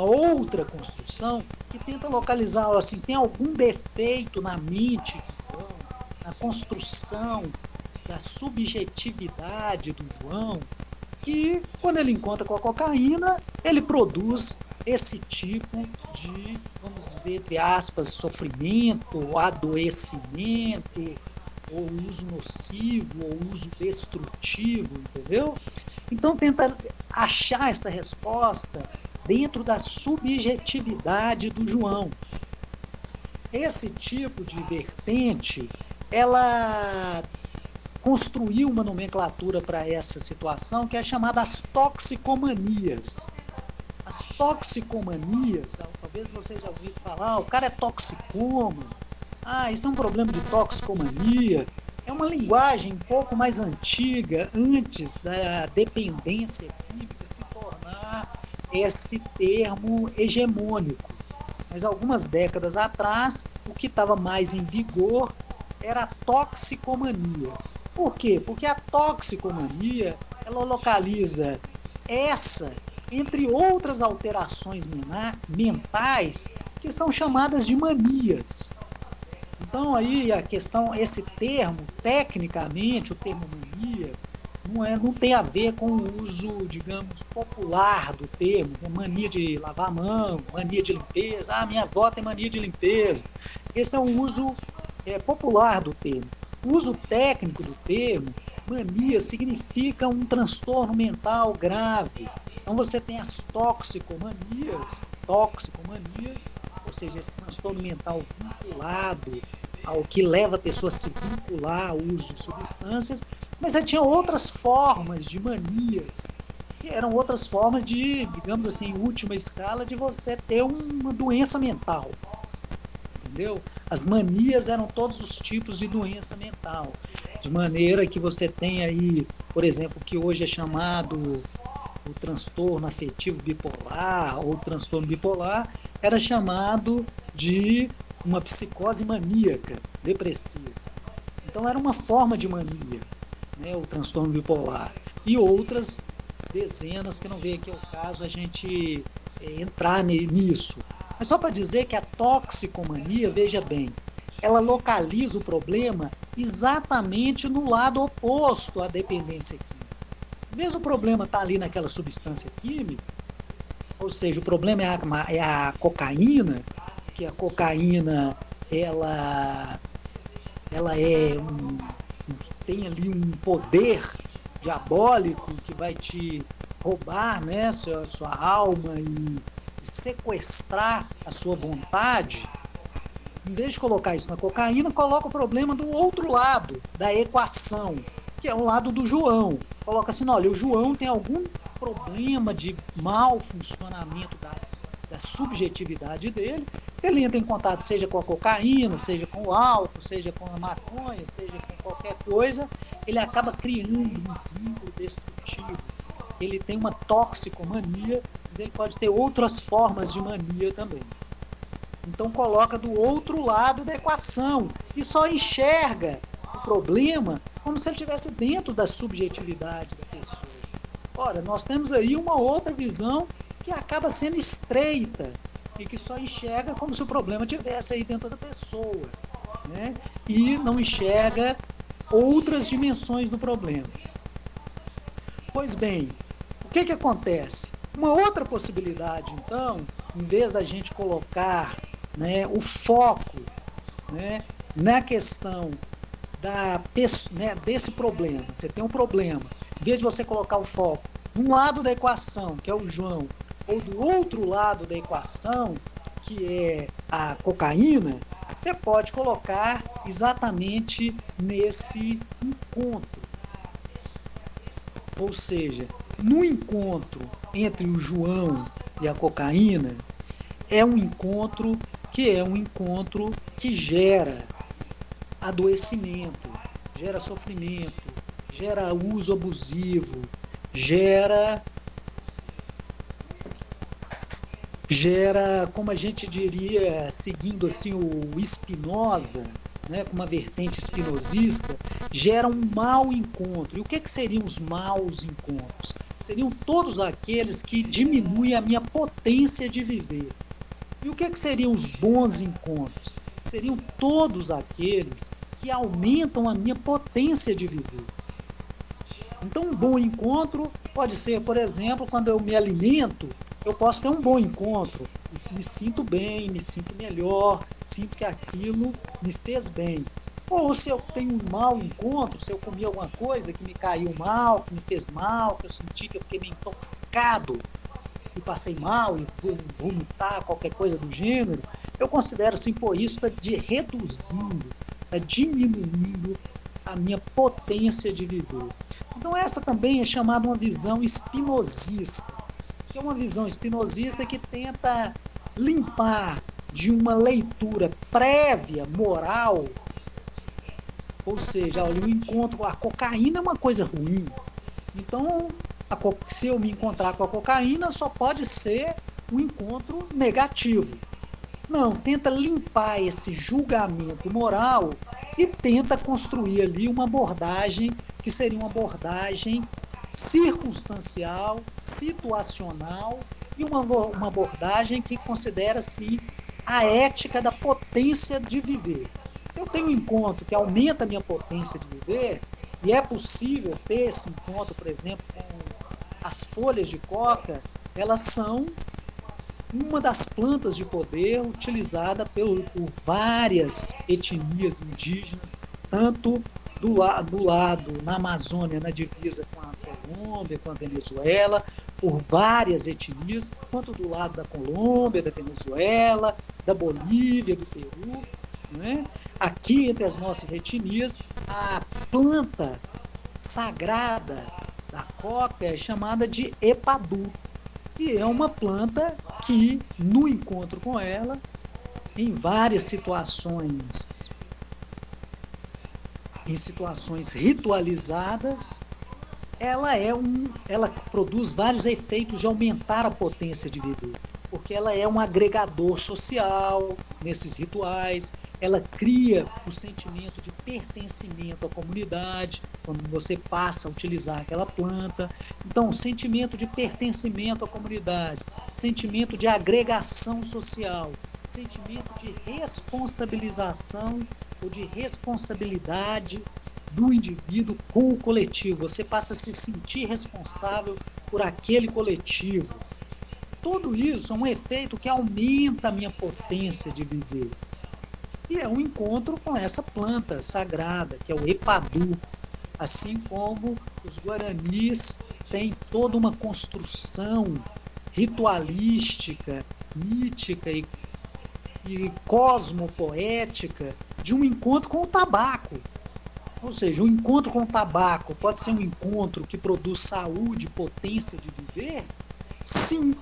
outra construção que tenta localizar, assim, tem algum defeito na mente, na construção da subjetividade do João, que quando ele encontra com a cocaína, ele produz esse tipo de, vamos dizer, entre aspas, sofrimento, adoecimento, ou uso nocivo, ou uso destrutivo, entendeu? Então tenta achar essa resposta dentro da subjetividade do João. Esse tipo de vertente, ela construiu uma nomenclatura para essa situação que é chamada as toxicomanias. As toxicomanias, talvez vocês já ouviram falar, o cara é toxicômano, isso é um problema de toxicomania. É uma linguagem um pouco mais antiga, antes da dependência química se tornar esse termo hegemônico. Mas algumas décadas atrás, o que estava mais em vigor era a toxicomania. Por quê? Porque a toxicomania, ela localiza essa, entre outras alterações mentais, que são chamadas de manias. Então aí a questão, esse termo, tecnicamente, o termo mania, não tem a ver com o uso, digamos, popular do termo, mania de lavar a mão, mania de limpeza, minha avó tem mania de limpeza. Esse é um uso popular do termo. O uso técnico do termo, mania, significa um transtorno mental grave. Então você tem as toxicomanias, ou seja, esse transtorno mental vinculado ao que leva a pessoa a se vincular ao uso de substâncias, mas já tinha outras formas de manias, que eram outras formas de, digamos assim, em última escala, de você ter uma doença mental. Entendeu? As manias eram todos os tipos de doença mental, de maneira que você tem aí, por exemplo, o que hoje é chamado o transtorno afetivo bipolar, ou transtorno bipolar, era chamado de uma psicose maníaca, depressiva. Então era uma forma de mania, né, o transtorno bipolar. E outras dezenas, que não vem aqui ao caso a gente entrar nisso. Mas só para dizer que a toxicomania, veja bem, ela localiza o problema exatamente no lado oposto à dependência química. Mesmo o problema está ali naquela substância química, ou seja, o problema é a cocaína, que a cocaína ela tem ali um poder diabólico que vai te roubar, né, sua alma sequestrar a sua vontade, em vez de colocar isso na cocaína, coloca o problema do outro lado da equação, que é o lado do João. Coloca assim, olha, o João tem algum problema de mau funcionamento da subjetividade dele. Se ele entra em contato, seja com a cocaína, seja com o álcool, seja com a maconha, seja com qualquer coisa, ele acaba criando um vínculo destrutivo. Ele tem uma toxicomania, mas ele pode ter outras formas de mania também. Então coloca do outro lado da equação e só enxerga o problema como se ele estivesse dentro da subjetividade da pessoa. Ora, nós temos aí uma outra visão que acaba sendo estreita e que só enxerga como se o problema estivesse aí dentro da pessoa, né? E não enxerga outras dimensões do problema. Pois bem, o que acontece? Uma outra possibilidade, então, em vez da gente colocar, né, o foco, né, na questão desse problema, você tem um problema, em vez de você colocar o foco num lado da equação, que é o João, ou do outro lado da equação, que é a cocaína, você pode colocar exatamente nesse encontro. Ou seja, no encontro entre o João e a cocaína, é um encontro que gera adoecimento, gera sofrimento, gera uso abusivo, gera, como a gente diria, seguindo assim o Spinoza, né, com uma vertente espinosista, gera um mau encontro. E o que seriam os maus encontros? Seriam todos aqueles que diminuem a minha potência de viver. E o que seriam os bons encontros? Seriam todos aqueles que aumentam a minha potência de viver. Então, um bom encontro pode ser, por exemplo, quando eu me alimento, eu posso ter um bom encontro, me sinto bem, me sinto melhor, sinto que aquilo me fez bem. Ou se eu tenho um mau encontro, se eu comi alguma coisa que me caiu mal, que me fez mal, que eu senti que eu fiquei meio intoxicado e passei mal e vou vomitar, qualquer coisa do gênero, eu considero assim, pô, isso está reduzindo, está diminuindo a minha potência de viver. Então essa também é chamada uma visão espinosista, que é uma visão espinosista que tenta limpar de uma leitura prévia, moral, ou seja, olha, o encontro com a cocaína é uma coisa ruim, então se eu me encontrar com a cocaína só pode ser um encontro negativo. Não, tenta limpar esse julgamento moral e tenta construir ali uma abordagem que seria uma abordagem circunstancial, situacional e uma abordagem que considera assim a ética da potência de viver. Se eu tenho um encontro que aumenta a minha potência de viver, e é possível ter esse encontro, por exemplo, com as folhas de coca, elas são uma das plantas de poder utilizada por várias etnias indígenas, tanto do lado na Amazônia, na divisa com a Colômbia, com a Venezuela, por várias etnias, quanto do lado da Colômbia, da Venezuela, da Bolívia, do Peru, né? Aqui entre as nossas etnias, a planta sagrada da coca é chamada de epadu, que é uma planta que, no encontro com ela, em várias situações, em situações ritualizadas, ela produz vários efeitos de aumentar a potência de viver, porque ela é um agregador social nesses rituais, ela cria o sentimento de pertencimento à comunidade, quando você passa a utilizar aquela planta. Então, sentimento de pertencimento à comunidade, sentimento de agregação social, sentimento de responsabilização ou de responsabilidade do indivíduo com o coletivo. Você passa a se sentir responsável por aquele coletivo. Tudo isso é um efeito que aumenta a minha potência de viver. E é um encontro com essa planta sagrada, que é o epadu. Assim como os guaranis têm toda uma construção ritualística mítica e cosmopoética de um encontro com o tabaco. Ou seja, o encontro com o tabaco pode ser um encontro que produz saúde, potência de viver? Sim.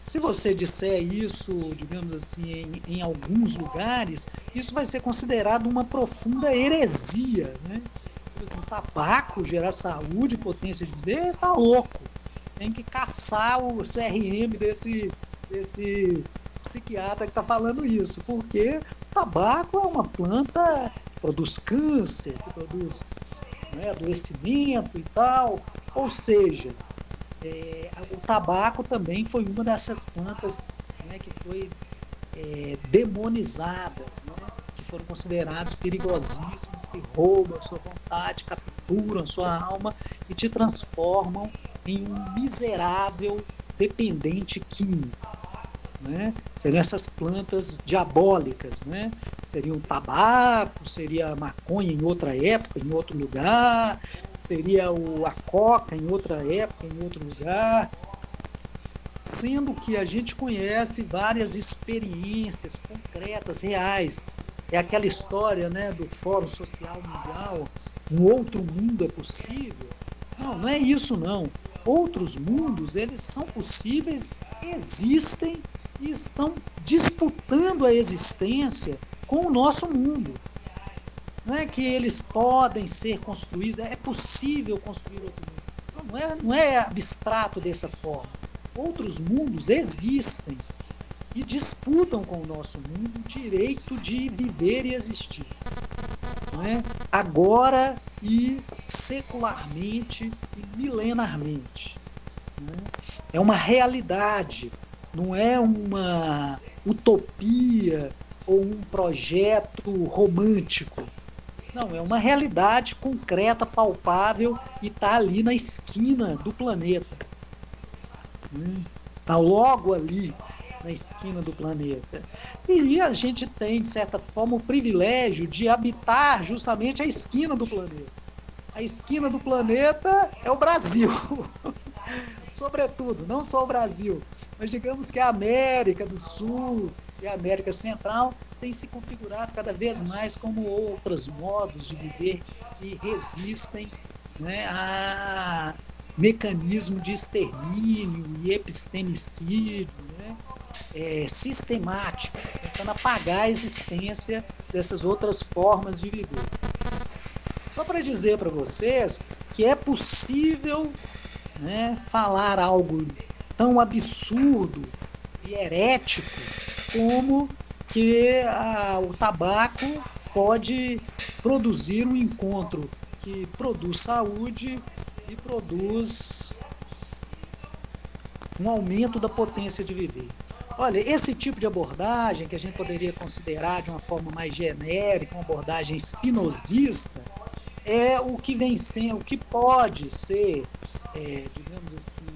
Se você disser isso, digamos assim, em alguns lugares, isso vai ser considerado uma profunda heresia, né? Assim, tabaco gerar saúde, potência de viver, está louco. Tem que caçar o CRM desse psiquiatra que está falando isso, porque tabaco é uma planta que produz câncer, que produz, né, adoecimento e tal. Ou seja, o tabaco também foi uma dessas plantas, né, que foi demonizadas, né, que foram consideradas perigosíssimas, que roubam a sua vontade, capturam a sua alma e te transformam em um miserável dependente químico. Né? Seriam essas plantas diabólicas, né? Seria o tabaco, seria a maconha em outra época, em outro lugar, seria a coca em outra época, em outro lugar, sendo que a gente conhece várias experiências concretas, reais. É aquela história, né, do Fórum Social Mundial, um outro mundo é possível? Não, não é isso não. Outros mundos, eles são possíveis, existem e estão disputando a existência com o nosso mundo. Não é que eles podem ser construídos, é possível construir outro mundo. Não é abstrato dessa forma. Outros mundos existem e disputam com o nosso mundo o direito de viver e existir. Não é? Agora e secularmente e milenarmente. Não é? É uma realidade. Não é uma utopia ou um projeto romântico. Não, é uma realidade concreta, palpável e está ali na esquina do planeta. Está logo ali na esquina do planeta. E a gente tem, de certa forma, o privilégio de habitar justamente a esquina do planeta. A esquina do planeta é o Brasil. Sobretudo, não só o Brasil, mas digamos que a América do Sul e a América Central têm se configurado cada vez mais como outros modos de viver que resistem, né, a mecanismo de extermínio e epistemicídio, né, sistemático, tentando apagar a existência dessas outras formas de viver. Só para dizer para vocês que é possível, né, falar algo tão absurdo e herético como que o tabaco pode produzir um encontro que produz saúde e produz um aumento da potência de viver. Olha, esse tipo de abordagem que a gente poderia considerar de uma forma mais genérica, uma abordagem espinosista, é o que vem sendo, o que pode ser, digamos assim,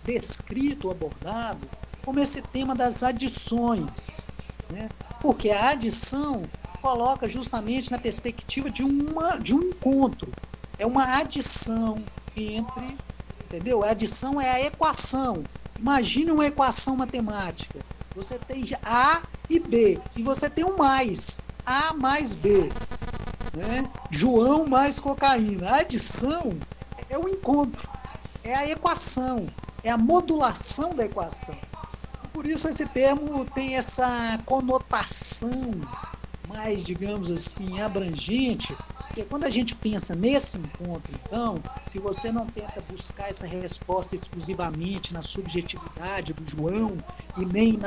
descrito, abordado como esse tema das adições, né? Porque a adição coloca justamente na perspectiva de um encontro, é uma adição entre, entendeu? A adição é a equação. Imagine uma equação matemática, você tem A e B, e você tem um mais, A mais B, né? João mais cocaína. A adição é o encontro, é a equação, é a modulação da equação. Por isso esse termo tem essa conotação mais, digamos assim, abrangente, porque quando a gente pensa nesse encontro, então, se você não tenta buscar essa resposta exclusivamente na subjetividade do João e nem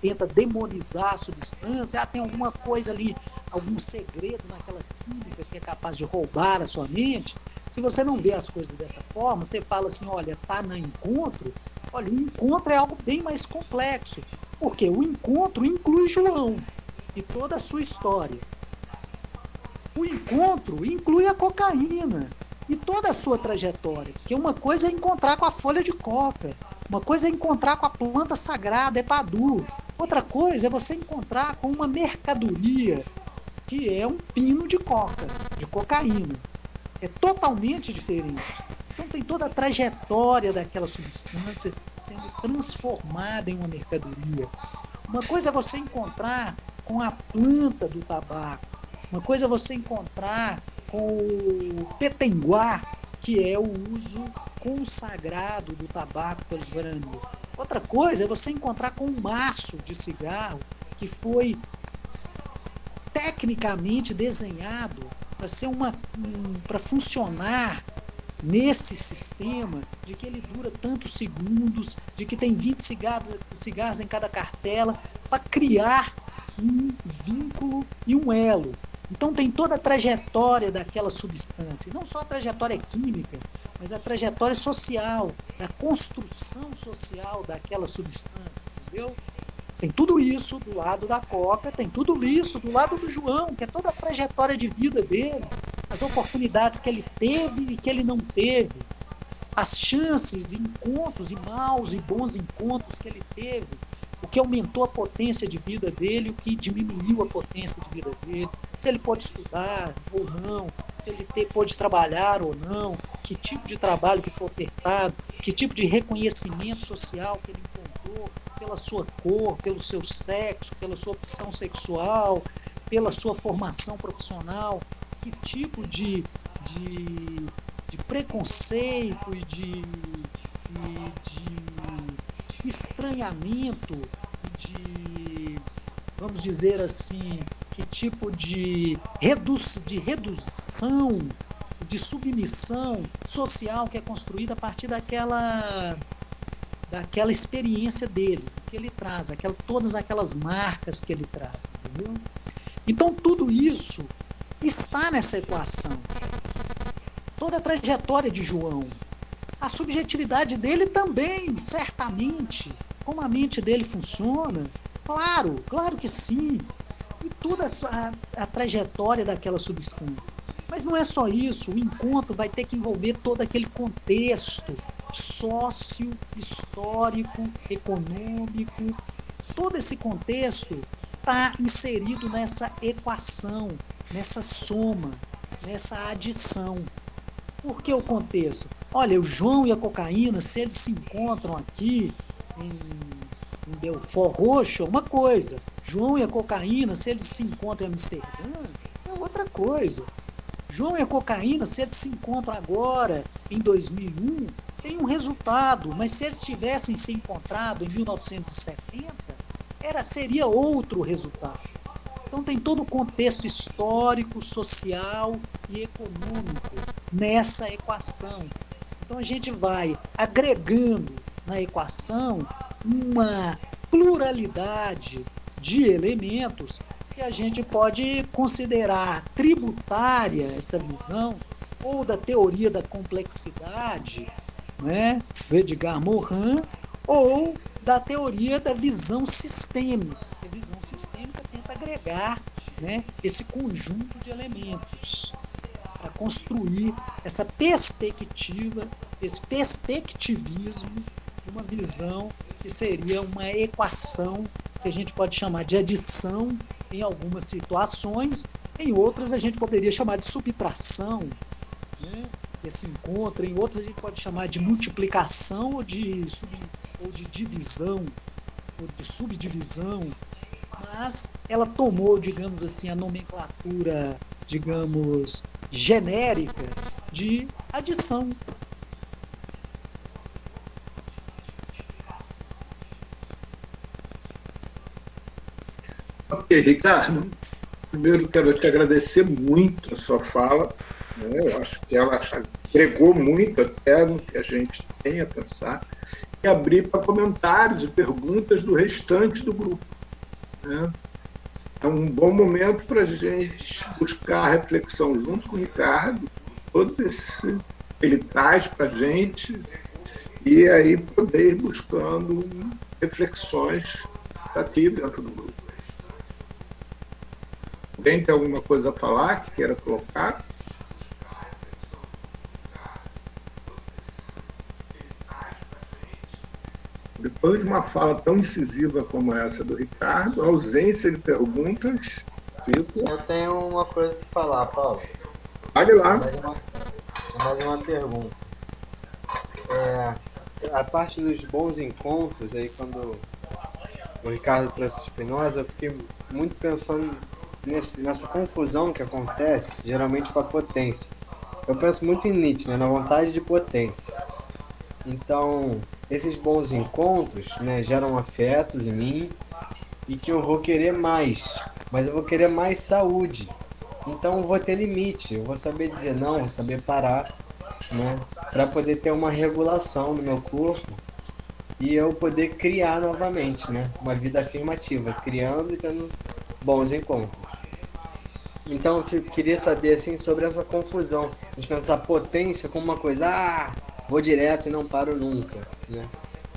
tenta demonizar a substância, tem alguma coisa ali, algum segredo naquela química que é capaz de roubar a sua mente, se você não vê as coisas dessa forma, você fala assim, olha, tá no encontro. Olha, o encontro é algo bem mais complexo, porque o encontro inclui João e toda a sua história. O encontro inclui a cocaína e toda a sua trajetória, porque uma coisa é encontrar com a folha de coca, uma coisa é encontrar com a planta sagrada, Epadu, outra coisa é você encontrar com uma mercadoria, que é um pino de coca, de cocaína. É totalmente diferente. Então tem toda a trajetória daquela substância sendo transformada em uma mercadoria. Uma coisa é você encontrar com a planta do tabaco, uma coisa é você encontrar com o petenguá, que é o uso consagrado do tabaco pelos guaranis. Outra coisa é você encontrar com um maço de cigarro que foi tecnicamente desenhado para ser para funcionar nesse sistema de que ele dura tantos segundos, de que tem 20 cigarros em cada cartela, para criar um vínculo e um elo. Então tem toda a trajetória daquela substância, e não só a trajetória química, mas a trajetória social, da construção social daquela substância, entendeu? Tem tudo isso do lado da Coca, tem tudo isso do lado do João, que é toda a trajetória de vida dele, as oportunidades que ele teve e que ele não teve, as chances, encontros, e maus e bons encontros que ele teve, o que aumentou a potência de vida dele, o que diminuiu a potência de vida dele, se ele pode estudar ou não, se ele pode trabalhar ou não, que tipo de trabalho que foi ofertado, que tipo de reconhecimento social que ele encontrou pela sua cor, pelo seu sexo, pela sua opção sexual, pela sua formação profissional, que tipo de preconceito e de estranhamento, vamos dizer assim, que tipo de redução, de submissão social que é construída a partir daquela experiência dele, que ele traz, todas aquelas marcas que ele traz, entendeu? Então tudo isso está nessa equação. Toda a trajetória de João, a subjetividade dele também, certamente, como a mente dele funciona, claro que sim, e toda a trajetória daquela substância. Mas não é só isso, o encontro vai ter que envolver todo aquele contexto sócio, histórico, econômico. Todo esse contexto está inserido nessa equação, nessa soma, nessa adição. Por que o contexto? Olha, o João e a cocaína, se eles se encontram aqui em Belfort Roxo, é uma coisa. João e a cocaína, se eles se encontram em Amsterdã, é outra coisa. João e a cocaína, se eles se encontram agora, em 2001, tem um resultado, mas se eles tivessem se encontrado em 1970, seria outro resultado. Então tem todo o contexto histórico, social e econômico nessa equação. Então a gente vai agregando na equação uma pluralidade de elementos que a gente pode considerar tributária essa visão, ou da teoria da complexidade, né, do Edgar Morin, ou da teoria da visão sistêmica. A visão sistêmica tenta agregar, né, esse conjunto de elementos para construir essa perspectiva, esse perspectivismo de uma visão que seria uma equação que a gente pode chamar de adição em algumas situações, em outras a gente poderia chamar de subtração, né, esse encontro, em outras a gente pode chamar de multiplicação ou de divisão, ou de subdivisão, mas ela tomou, digamos assim, a nomenclatura, digamos, genérica de adição. Ok, Ricardo. Primeiro, quero te agradecer muito a sua fala, né? Eu acho que ela agregou muito até no que a gente tem a pensar, e abrir para comentários e perguntas do restante do grupo, né? É um bom momento para a gente buscar reflexão junto com o Ricardo, todo esse ele traz para a gente, e aí poder ir buscando reflexões aqui dentro do grupo. Alguém tem alguma coisa a falar que queira colocar? Depois de uma fala tão incisiva como essa do Ricardo, a ausência de perguntas, fica... Eu tenho uma coisa para falar, Paulo. Olha lá. Mais uma pergunta. A parte dos bons encontros, aí quando o Ricardo trouxe o Spinoza, eu fiquei muito pensando nessa confusão que acontece, geralmente com a potência. Eu penso muito em Nietzsche, né, na vontade de potência. Então, esses bons encontros, né, geram afetos em mim e que eu vou querer mais, mas eu vou querer mais saúde. Então, eu vou ter limite, eu vou saber dizer não, vou saber parar, né, para poder ter uma regulação no meu corpo e eu poder criar novamente, né, uma vida afirmativa, criando e tendo bons encontros. Então, eu queria saber assim sobre essa confusão de pensar potência como uma coisa, vou direto e não paro nunca, né?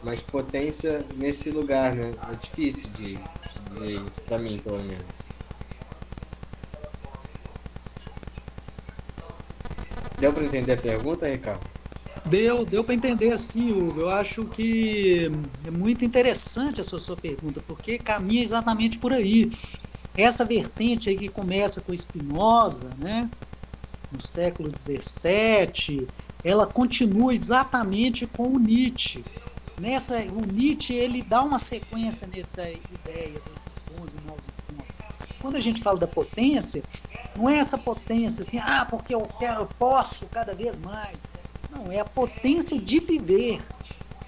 Mas potência nesse lugar, né? É difícil de dizer isso para mim, pelo menos. Deu para entender a pergunta, Ricardo? Deu para entender, sim, Hugo. Eu acho que é muito interessante essa sua pergunta, porque caminha exatamente por aí. Essa vertente aí que começa com Spinoza, né, no século XVII, ela continua exatamente com o Nietzsche. O Nietzsche ele dá uma sequência nessa ideia desses bons e maus encontros. Quando a gente fala da potência, não é essa potência assim, porque eu posso cada vez mais. Não, é a potência de viver,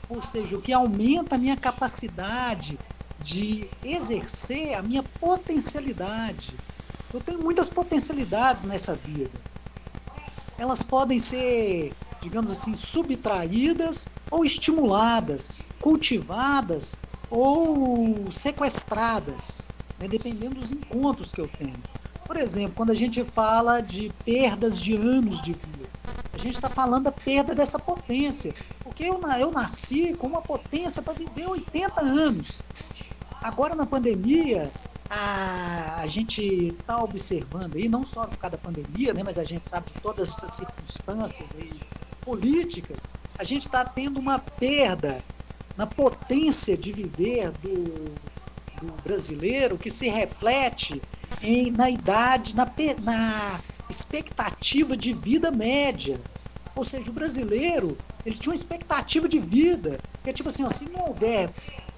ou seja, o que aumenta a minha capacidade de exercer a minha potencialidade. Eu tenho muitas potencialidades nessa vida. Elas podem ser, digamos assim, subtraídas ou estimuladas, cultivadas ou sequestradas, né, dependendo dos encontros que eu tenho. Por exemplo, quando a gente fala de perdas de anos de vida, a gente está falando da perda dessa potência, porque eu nasci com uma potência para viver 80 anos. Agora, na pandemia, a gente está observando aí, não só por causa da pandemia, né, mas a gente sabe de todas essas circunstâncias aí, políticas, a gente está tendo uma perda na potência de viver do brasileiro, que se reflete na idade, na expectativa de vida média. Ou seja, o brasileiro ele tinha uma expectativa de vida, que é tipo assim, se não houver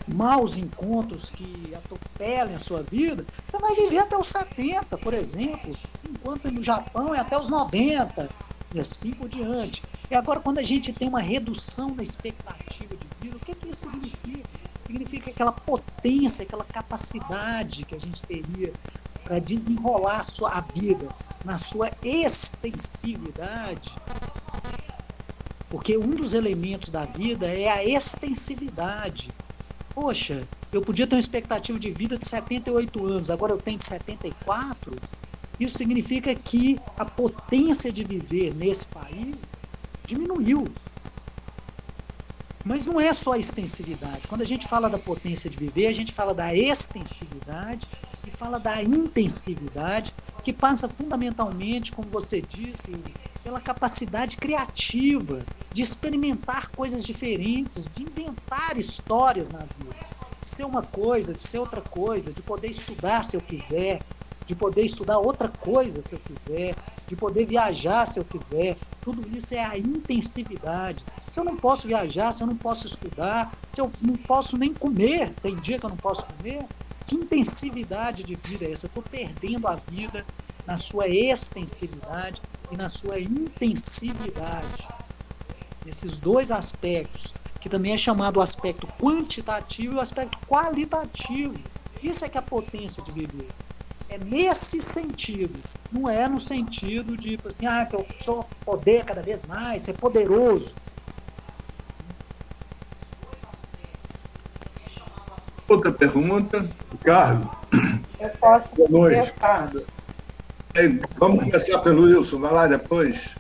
maus encontros que atropelem a sua vida, você vai viver até os 70, por exemplo, enquanto no Japão é até os 90, e assim por diante. E agora, quando a gente tem uma redução na expectativa de vida, o que isso significa? Significa aquela potência, aquela capacidade que a gente teria para desenrolar a vida na sua extensividade, porque um dos elementos da vida é a extensividade. Poxa, eu podia ter uma expectativa de vida de 78 anos, agora eu tenho de 74. Isso significa que a potência de viver nesse país diminuiu. Mas não é só a extensividade. Quando a gente fala da potência de viver, a gente fala da extensividade e fala da intensividade, que passa fundamentalmente, como você disse, pela capacidade criativa de experimentar coisas diferentes, de inventar histórias na vida, de ser uma coisa, de ser outra coisa, de poder estudar se eu quiser, de poder estudar outra coisa se eu quiser, de poder viajar se eu quiser. Tudo isso é a intensividade. Se eu não posso viajar, se eu não posso estudar, se eu não posso nem comer, tem dia que eu não posso comer, que intensividade de vida é essa? Eu estou perdendo a vida na sua extensividade e na sua intensividade. Esses dois aspectos, que também é chamado o aspecto quantitativo e o aspecto qualitativo. Isso é que é a potência de viver. É nesse sentido, não é no sentido de assim, que eu sou poder cada vez mais, ser poderoso. Outra pergunta, Ricardo, Eu posso Boa noite. dizer, Ricardo. Vamos começar pelo Wilson, vai lá depois.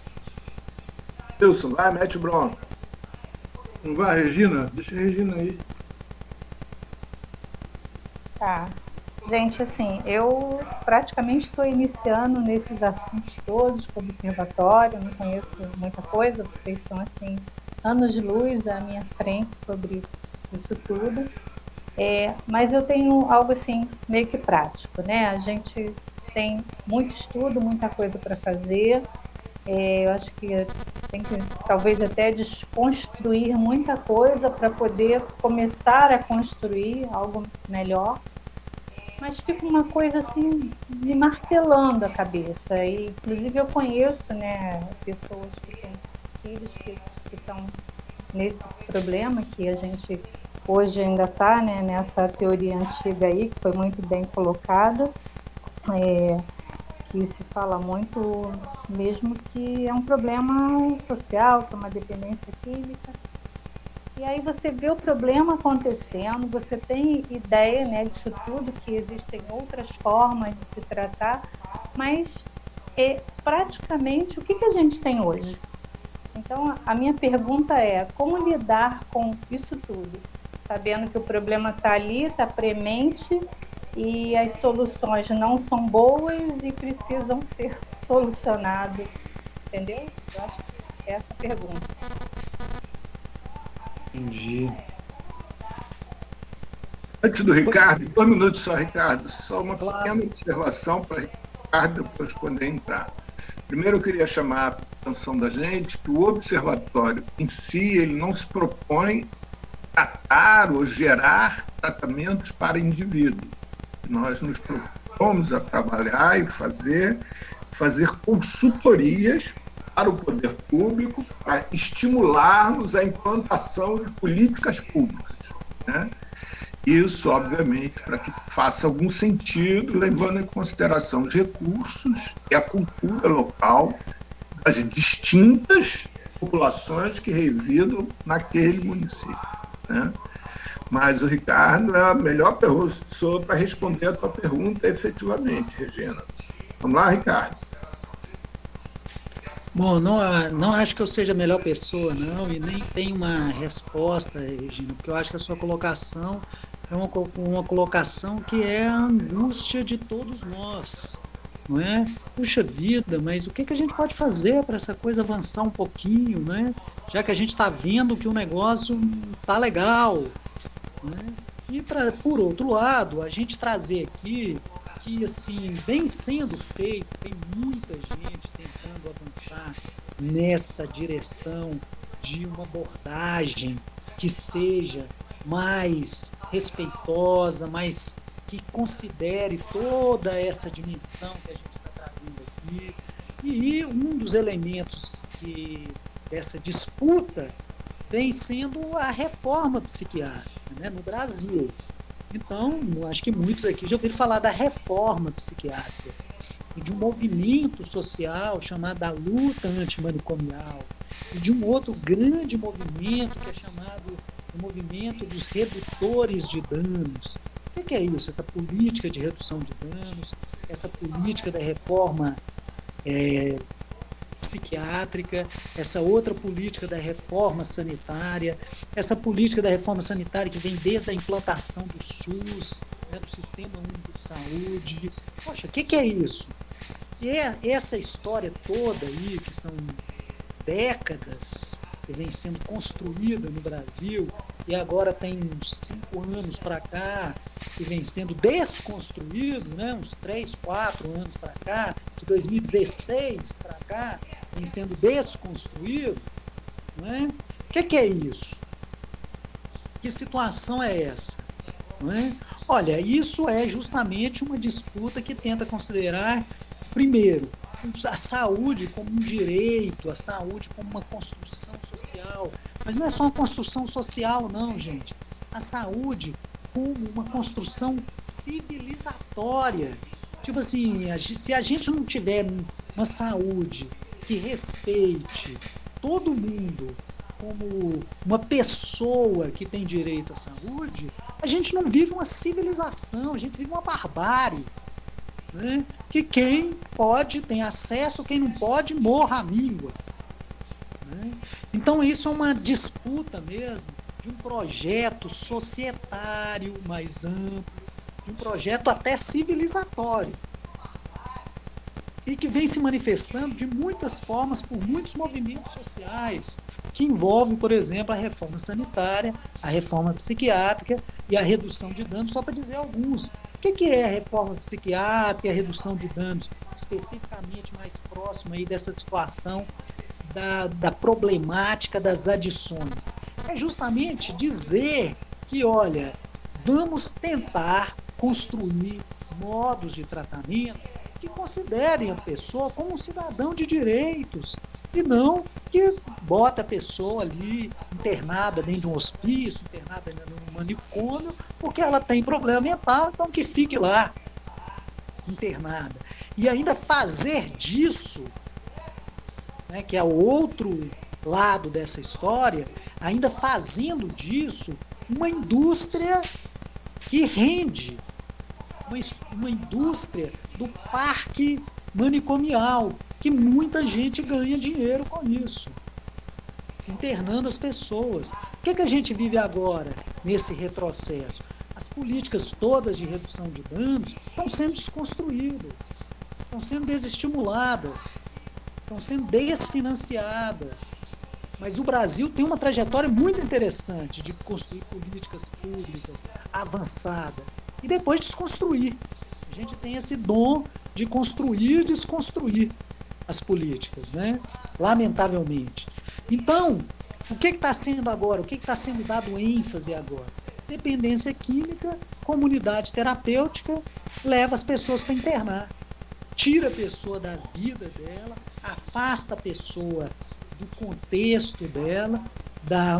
Wilson, vai, mete bronca. não vai, Regina? Deixa a Regina aí. Tá. Gente, assim, eu praticamente estou iniciando nesses assuntos todos, como observatório, não conheço muita coisa, vocês estão, assim, anos de luz à minha frente sobre isso tudo. Mas eu tenho algo, assim, meio que prático, né? A gente tem muito estudo, muita coisa para fazer. Eu acho que tem que talvez até desconstruir muita coisa para poder começar a construir algo melhor. Mas fica uma coisa assim, me martelando a cabeça. E, inclusive, eu conheço, né, pessoas que têm filhos que estão nesse problema, que a gente hoje ainda está, né, nessa teoria antiga aí, que foi muito bem colocada, que se fala muito mesmo que é um problema social, que é uma dependência química. E aí você vê o problema acontecendo, você tem ideia, né, disso tudo, que existem outras formas de se tratar, mas praticamente o que a gente tem hoje? Então, a minha pergunta é, como lidar com isso tudo? Sabendo que o problema está ali, está premente, e as soluções não são boas e precisam ser solucionadas, entendeu? Eu acho que é essa a pergunta. Entendi. Antes do Ricardo, 2 minutos só, Ricardo, só uma pequena observação para Ricardo depois poder entrar. Primeiro, eu queria chamar a atenção da gente que o observatório em si, ele não se propõe tratar ou gerar tratamentos para indivíduos. Nós nos propomos a trabalhar e fazer consultorias para o poder público, para estimularmos a implantação de políticas públicas, né? Isso, obviamente, para que faça algum sentido, levando em consideração os recursos e a cultura local das distintas populações que residam naquele município, né? Mas o Ricardo é a melhor pessoa para responder a tua pergunta efetivamente, Regina. Vamos lá, Ricardo. Bom, não acho que eu seja a melhor pessoa, não, e nem tenho uma resposta, Regina, porque eu acho que a sua colocação é uma colocação que é a angústia de todos nós, não é? Puxa vida, mas o que a gente pode fazer para essa coisa avançar um pouquinho, né? Já que a gente está vendo que o negócio tá legal, né? E por outro lado, a gente trazer aqui que, assim, vem sendo feito, tem muita gente tentando avançar nessa direção de uma abordagem que seja mais respeitosa, mais que considere toda essa dimensão que a gente está trazendo aqui. E um dos elementos dessa disputa vem sendo a reforma psiquiátrica, né, no Brasil. Então, eu acho que muitos aqui já ouviram falar da reforma psiquiátrica e de um movimento social chamado a luta antimanicomial e de um outro grande movimento que é chamado o movimento dos redutores de danos. O que é isso? Essa política de redução de danos, essa política da reforma psiquiátrica, essa outra política da reforma sanitária, essa política da reforma sanitária que vem desde a implantação do SUS, né, do Sistema Único de Saúde. Poxa, o que é isso? E essa história toda aí, que são décadas que vem sendo construída no Brasil, e agora tem uns 5 anos para cá, que vem sendo desconstruído, né? Uns 3, 4 anos para cá, de 2016 para cá, vem sendo desconstruído, né? O que é isso? Que situação é essa? Não é? Olha, isso é justamente uma disputa que tenta considerar, primeiro, a saúde como um direito, a saúde como uma construção social. Mas não é só uma construção social, não, gente. A saúde como uma construção civilizatória. Tipo assim, se a gente não tiver uma saúde que respeite todo mundo como uma pessoa que tem direito à saúde, a gente não vive uma civilização, a gente vive uma barbárie. Né? Que quem pode tem acesso, quem não pode morra à míngua. Né? Então isso é uma disputa mesmo de um projeto societário mais amplo, de um projeto até civilizatório, e que vem se manifestando de muitas formas por muitos movimentos sociais, que envolvem, por exemplo, a reforma sanitária, a reforma psiquiátrica e a redução de danos, só para dizer alguns. O que é a reforma psiquiátrica e a redução de danos, especificamente mais próximo aí dessa situação da problemática das adições. É justamente dizer que, olha, vamos tentar construir modos de tratamento que considerem a pessoa como um cidadão de direitos, e não que bota a pessoa ali internada dentro de um hospício, internada dentro de um manicômio, porque ela tem problema mental, então que fique lá internada. E ainda fazer disso, né, que é o outro lado dessa história, ainda fazendo disso uma indústria que rende, uma indústria do parque manicomial, que muita gente ganha dinheiro com isso, internando as pessoas. O que a gente vive agora nesse retrocesso? As políticas todas de redução de danos estão sendo desconstruídas, estão sendo desestimuladas, estão sendo desfinanciadas. Mas o Brasil tem uma trajetória muito interessante de construir políticas públicas avançadas e depois desconstruir. A gente tem esse dom de construir e desconstruir as políticas, né? Lamentavelmente. Então, o que está sendo agora? O que está sendo dado ênfase agora? Dependência química, comunidade terapêutica, leva as pessoas para internar. Tira a pessoa da vida dela, afasta a pessoa do contexto dela,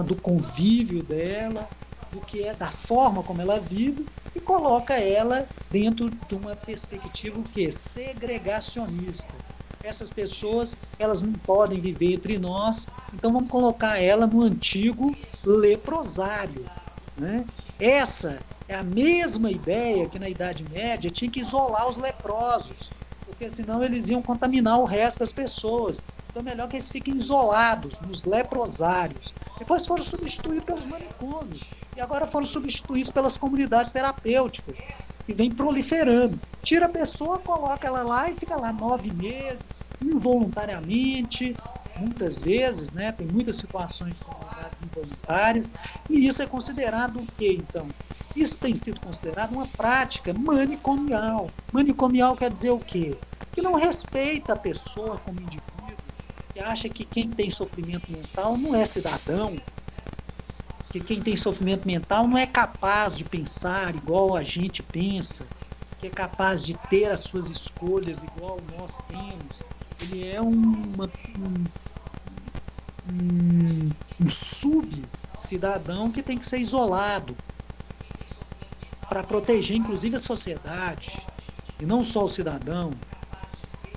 do convívio dela, do que é, da forma como ela vive, e coloca ela dentro de uma perspectiva o quê? Segregacionista. Essas pessoas, elas não podem viver entre nós, então vamos colocar ela no antigo leprosário, né? Essa é a mesma ideia que na Idade Média tinha que isolar os leprosos, porque senão eles iam contaminar o resto das pessoas. Então é melhor que eles fiquem isolados nos leprosários. Depois foram substituídos pelos manicômios, e agora foram substituídos pelas comunidades terapêuticas, que vem proliferando. Tira a pessoa, coloca ela lá e fica lá 9 meses, involuntariamente, muitas vezes, né? Tem muitas situações de comunidades involuntárias, e isso é considerado o quê, então? Isso tem sido considerado uma prática manicomial. Manicomial quer dizer o quê? Que não respeita a pessoa como indivíduo, que acha que quem tem sofrimento mental não é cidadão, que quem tem sofrimento mental não é capaz de pensar igual a gente pensa, que é capaz de ter as suas escolhas igual nós temos. Ele é um sub-cidadão que tem que ser isolado para proteger, inclusive, a sociedade, e não só o cidadão,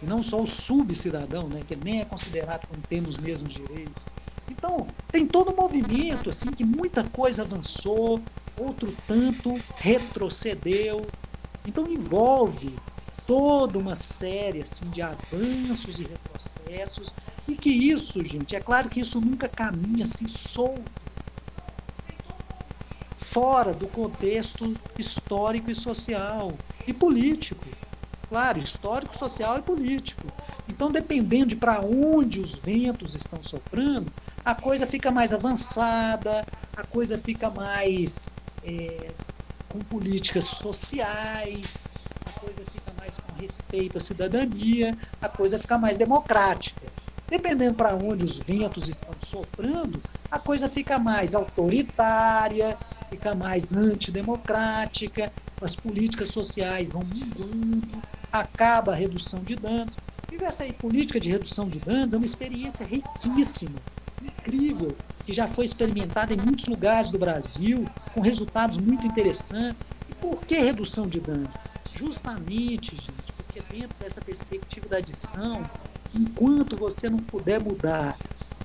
e não só o subcidadão, né, que ele nem é considerado como tendo os mesmos direitos. Então, tem todo um movimento assim, que muita coisa avançou, outro tanto retrocedeu. Então, envolve toda uma série assim, de avanços e retrocessos, e que isso, gente, é claro que isso nunca caminha assim solto, fora do contexto histórico e social e político. Claro, histórico, social e político. Então, dependendo de para onde os ventos estão soprando, a coisa fica mais avançada, a coisa fica mais com políticas sociais, a coisa fica mais com respeito à cidadania, a coisa fica mais democrática. Dependendo para onde os ventos estão soprando, a coisa fica mais autoritária, fica mais antidemocrática, as políticas sociais vão mudando, acaba a redução de danos. E essa política de redução de danos é uma experiência riquíssima, incrível, que já foi experimentada em muitos lugares do Brasil, com resultados muito interessantes. E por que redução de danos? Justamente, gente, porque dentro dessa perspectiva da adição, enquanto você não puder mudar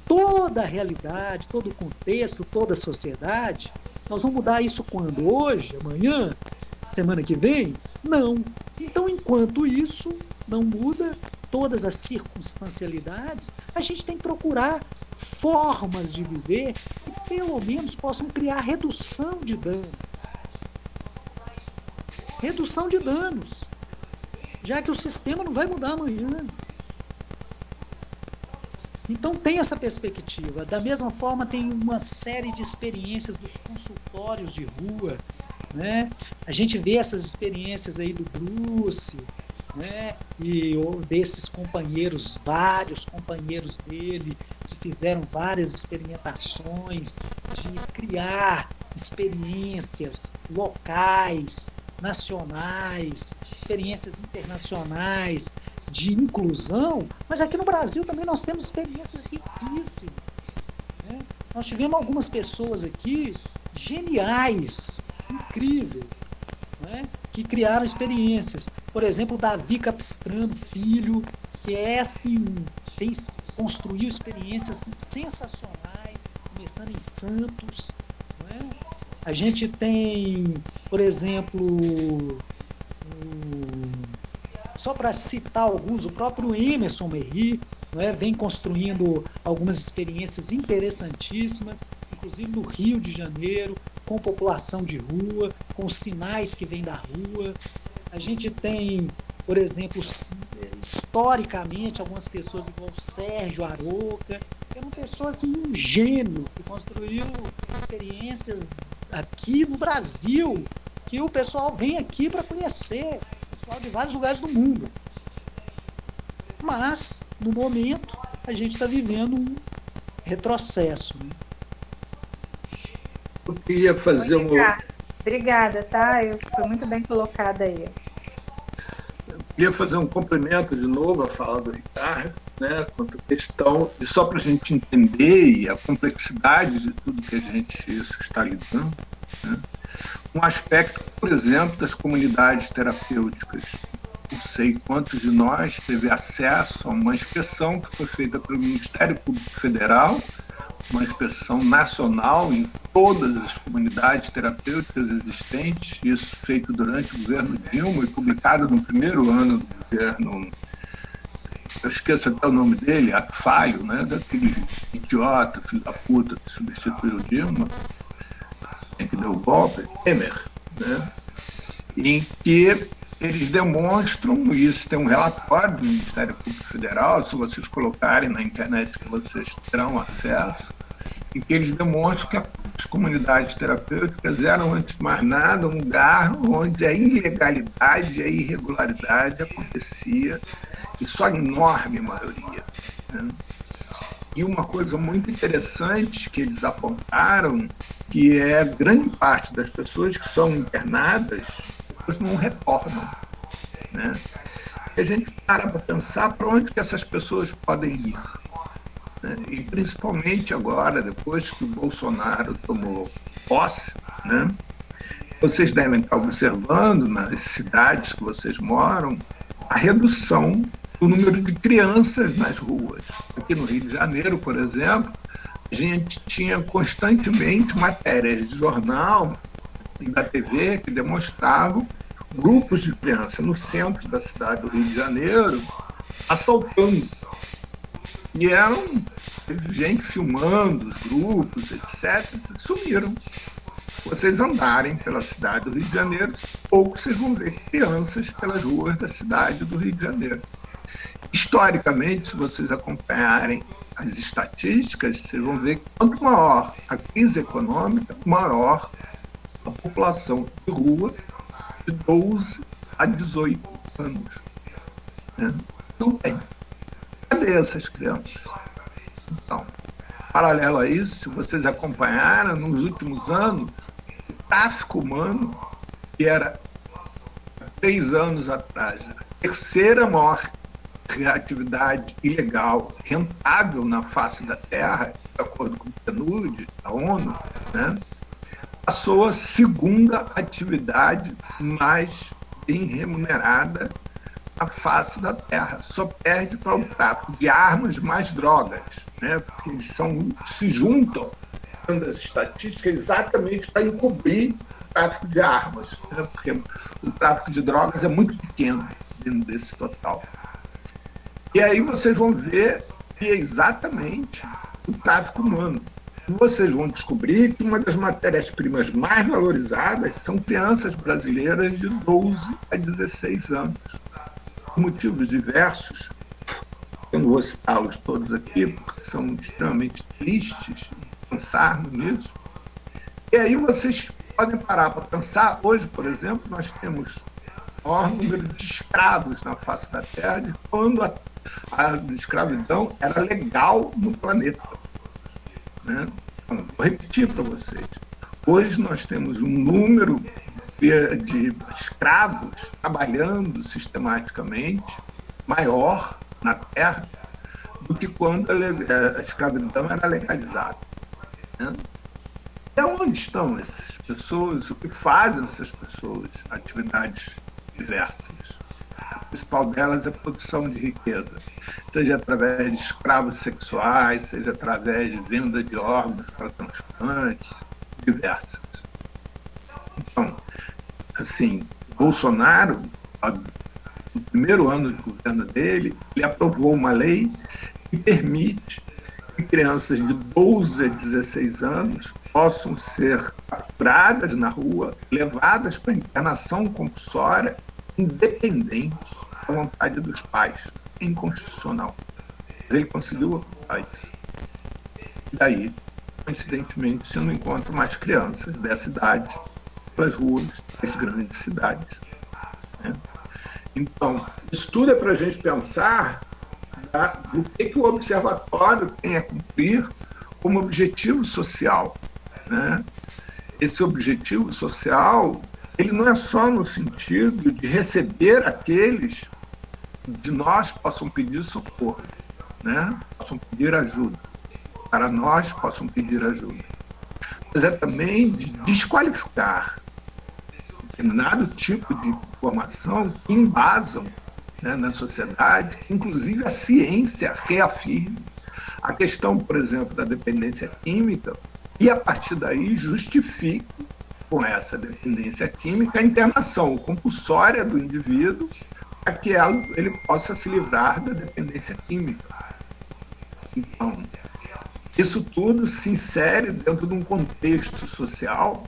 toda a realidade, todo o contexto, toda a sociedade, nós vamos mudar isso quando? Hoje, amanhã, semana que vem? Não. Então, enquanto isso não muda, todas as circunstancialidades, a gente tem que procurar formas de viver que pelo menos possam criar redução de danos. Redução de danos, já que o sistema não vai mudar amanhã. Então tem essa perspectiva. Da mesma forma, tem uma série de experiências dos consultórios de rua, né? A gente vê essas experiências aí do Bruce, né? E desses companheiros, vários companheiros companheiros dele, que fizeram várias experimentações de criar experiências locais, nacionais, experiências internacionais de inclusão, mas aqui no Brasil também nós temos experiências riquíssimas, né? Nós tivemos algumas pessoas aqui geniais, incríveis, né? Que criaram experiências. Por exemplo, Davi Capistrano Filho, que é assim, construiu experiências sensacionais, começando em Santos, né? A gente tem, por exemplo, só para citar alguns, o próprio Emerson Merri, né, vem construindo algumas experiências interessantíssimas, inclusive no Rio de Janeiro, com população de rua, com sinais que vêm da rua. A gente tem, por exemplo, historicamente, algumas pessoas igual o Sérgio Aroca, que é uma pessoa assim, um gênio, que construiu experiências aqui no Brasil, que o pessoal vem aqui para conhecer, pessoal de vários lugares do mundo. Mas, no momento, a gente está vivendo um retrocesso, né? Eu queria fazer Obrigada, tá? Foi muito bem colocada aí. queria fazer um complemento de novo à fala do Ricardo, né, quanto à questão, e só para a gente entender a complexidade de tudo que a gente está lidando, né, um aspecto, por exemplo, das comunidades terapêuticas. Não sei quantos de nós teve acesso a uma inspeção que foi feita pelo Ministério Público Federal, uma inspeção nacional em todas as comunidades terapêuticas existentes, isso feito durante o governo Dilma e publicado no primeiro ano do governo, eu esqueço até o nome dele, Falho, né, daquele idiota, filho da puta que substituiu o Dilma, que deu o golpe, Temer, né, em que eles demonstram, isso tem um relatório do Ministério Público Federal, se vocês colocarem na internet que vocês terão acesso, em que eles demonstram que as comunidades terapêuticas eram, antes de mais nada, um lugar onde a ilegalidade e a irregularidade acontecia, em sua enorme maioria, né? E uma coisa muito interessante que eles apontaram, que é grande parte das pessoas que são internadas, depois não retornam, né? E a gente para pensar para onde que essas pessoas podem ir, né? E principalmente agora, depois que o Bolsonaro tomou posse, né? Vocês devem estar observando nas cidades que vocês moram a redução do número de crianças nas ruas. Aqui no Rio de Janeiro, por exemplo, a gente tinha constantemente matérias de jornal e da TV que demonstravam grupos de crianças no centro da cidade do Rio de Janeiro assaltando. E eram gente filmando os grupos, etc., que sumiram. Vocês andarem pela cidade do Rio de Janeiro, pouco vocês vão ver crianças pelas ruas da cidade do Rio de Janeiro. Historicamente, se vocês acompanharem as estatísticas, vocês vão ver que quanto maior a crise econômica, maior a população de rua de 12 a 18 anos. Né? Não tem. Cadê essas crianças? Então, paralelo a isso, se vocês acompanharam, nos últimos anos, o tráfico humano, que era, há 3 anos atrás, a terceira maior atividade ilegal rentável na face da Terra, de acordo com o PNUD, da ONU, né, passou a segunda atividade mais bem remunerada na face da Terra. Só perde para o tráfico de armas mais drogas, né, porque eles se juntam nas estatísticas exatamente para encobrir o tráfico de armas, né, porque o tráfico de drogas é muito pequeno dentro desse total. E aí vocês vão ver que é exatamente o tráfico humano. E vocês vão descobrir que uma das matérias-primas mais valorizadas são crianças brasileiras de 12 a 16 anos. Por motivos diversos, eu não vou citá-los todos aqui, porque são extremamente tristes pensarmos nisso. E aí vocês podem parar para pensar. Hoje, por exemplo, nós temos o maior número de escravos na face da Terra de quando há a escravidão era legal no planeta, né? Então, vou repetir para vocês. Hoje nós temos um número de escravos trabalhando sistematicamente maior na Terra do que quando a escravidão era legalizada, né? E onde estão essas pessoas? O que fazem essas pessoas? Atividades diversas. A principal delas é a produção de riqueza, seja através de escravos sexuais, seja através de venda de órgãos para transplantes, diversas. Então, assim, Bolsonaro, no primeiro ano de governo dele, ele aprovou uma lei que permite que crianças de 12 a 16 anos possam ser capturadas na rua, levadas para internação compulsória, independente da vontade dos pais. É inconstitucional. Mas ele conseguiu aprovar isso. E daí, coincidentemente, você não encontra mais crianças dessa idade pelas ruas das grandes cidades, né? Então, isso tudo é para a gente pensar, tá, do que o observatório tem a cumprir como objetivo social, né? Esse objetivo social, ele não é só no sentido de receber aqueles que de nós possam pedir socorro, né? Possam pedir ajuda, para nós possam pedir ajuda, mas é também de desqualificar determinado tipo de informação que embasam, né, na sociedade, que inclusive a ciência reafirma a questão, por exemplo, da dependência química, e a partir daí justifica, com essa dependência química, a internação compulsória do indivíduo para que ele possa se livrar da dependência química. Então, isso tudo se insere dentro de um contexto social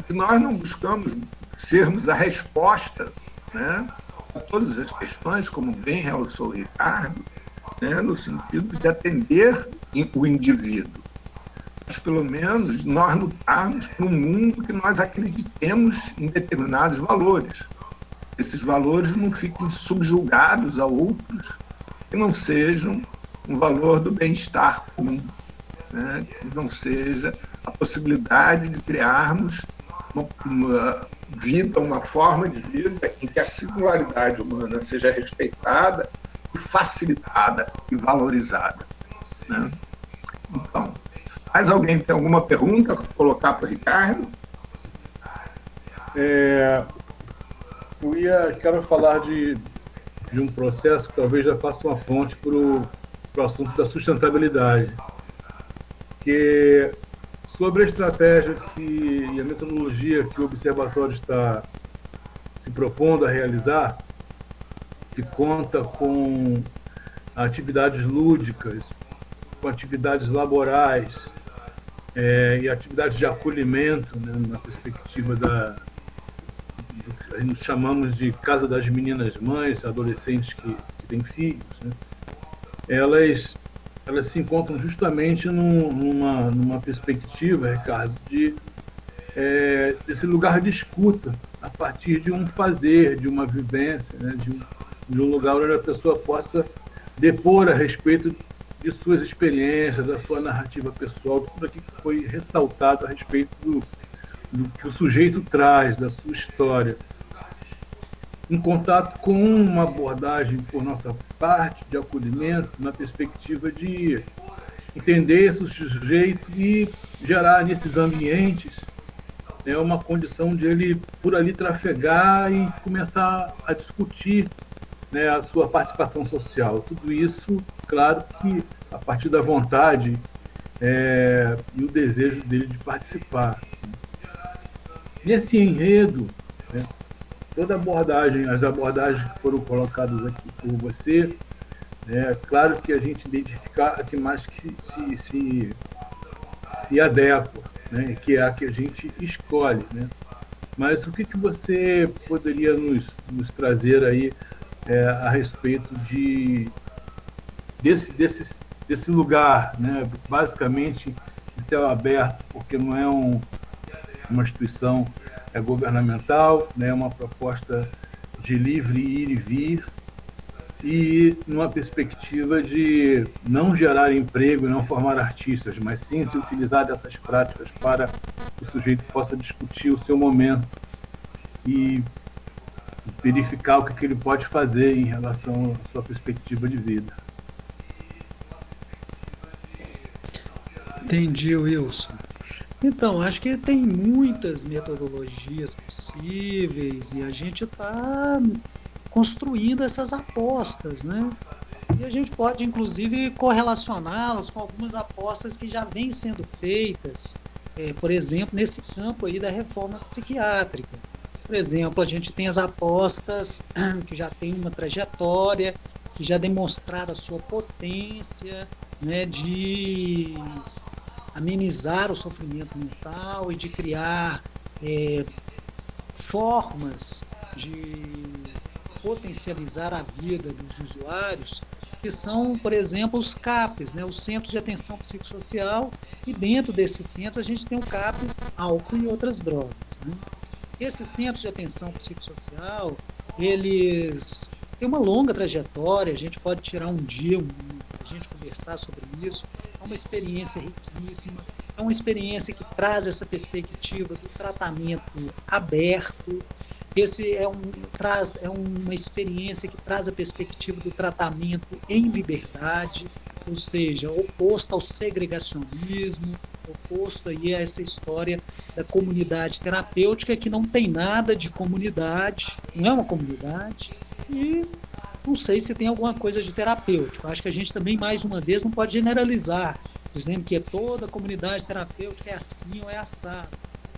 que nós não buscamos sermos a resposta, né, a todas as questões, como bem realçou o Ricardo, né, no sentido de atender o indivíduo. Mas, pelo menos, nós lutarmos para um mundo que nós acreditemos em determinados valores. Esses valores não fiquem subjugados a outros que não sejam um valor do bem-estar comum, né, que não seja a possibilidade de criarmos uma vida, uma forma de vida em que a singularidade humana seja respeitada e facilitada e valorizada, né? Então, mais alguém tem alguma pergunta para colocar para o Ricardo? Quero falar de um processo que talvez já faça uma ponte para o assunto da sustentabilidade, que sobre a estratégia e a metodologia que o Observatório está se propondo a realizar, que conta com atividades lúdicas, com atividades laborais e atividades de acolhimento, né, na perspectiva do que a gente chamamos de Casa das Meninas Mães, adolescentes que têm filhos, né? Elas se encontram justamente numa perspectiva, Ricardo, desse lugar de escuta, a partir de um fazer, de uma vivência, né, de um lugar onde a pessoa possa depor a respeito de suas experiências, da sua narrativa pessoal, de tudo aquilo que foi ressaltado a respeito do que o sujeito traz, da sua história. Em contato com uma abordagem, por nossa parte, de acolhimento, na perspectiva de entender esse sujeito e gerar nesses ambientes, né, uma condição de ele, por ali, trafegar e começar a discutir, né, a sua participação social. Tudo isso, claro que a partir da vontade e o desejo dele de participar. Nesse enredo, né, as abordagens que foram colocadas aqui por você, é claro que a gente identifica a que mais que se adequa, né, que é a que a gente escolhe, né? Mas o que você poderia nos trazer aí a respeito desse lugar, né, basicamente de céu aberto, porque não é uma instituição governamental, né, uma proposta de livre ir e vir, e numa perspectiva de não gerar emprego e não formar artistas, mas sim se utilizar dessas práticas para que o sujeito possa discutir o seu momento e verificar o que ele pode fazer em relação à sua perspectiva de vida. Entendi, Wilson. Então, acho que tem muitas metodologias possíveis e a gente está construindo essas apostas, né? E a gente pode, inclusive, correlacioná-las com algumas apostas que já vêm sendo feitas, por exemplo, nesse campo aí da reforma psiquiátrica. Por exemplo, a gente tem as apostas que já têm uma trajetória, que já demonstraram a sua potência, né, de amenizar o sofrimento mental e de criar formas de potencializar a vida dos usuários, que são, por exemplo, os CAPs, né, os Centros de Atenção Psicossocial, e dentro desses centros a gente tem o CAPs, álcool e outras drogas, né? Esses centros de atenção psicossocial, eles têm uma longa trajetória, a gente pode tirar um dia, a gente conversar sobre isso, é uma experiência riquíssima, é uma experiência que traz essa perspectiva do tratamento aberto, é uma experiência que traz a perspectiva do tratamento em liberdade, ou seja, oposto ao segregacionismo, oposto aí a essa história da comunidade terapêutica, que não tem nada de comunidade, não é uma comunidade, e não sei se tem alguma coisa de terapêutico. Acho que a gente também, mais uma vez, não pode generalizar, dizendo que toda comunidade terapêutica é assim ou é assado.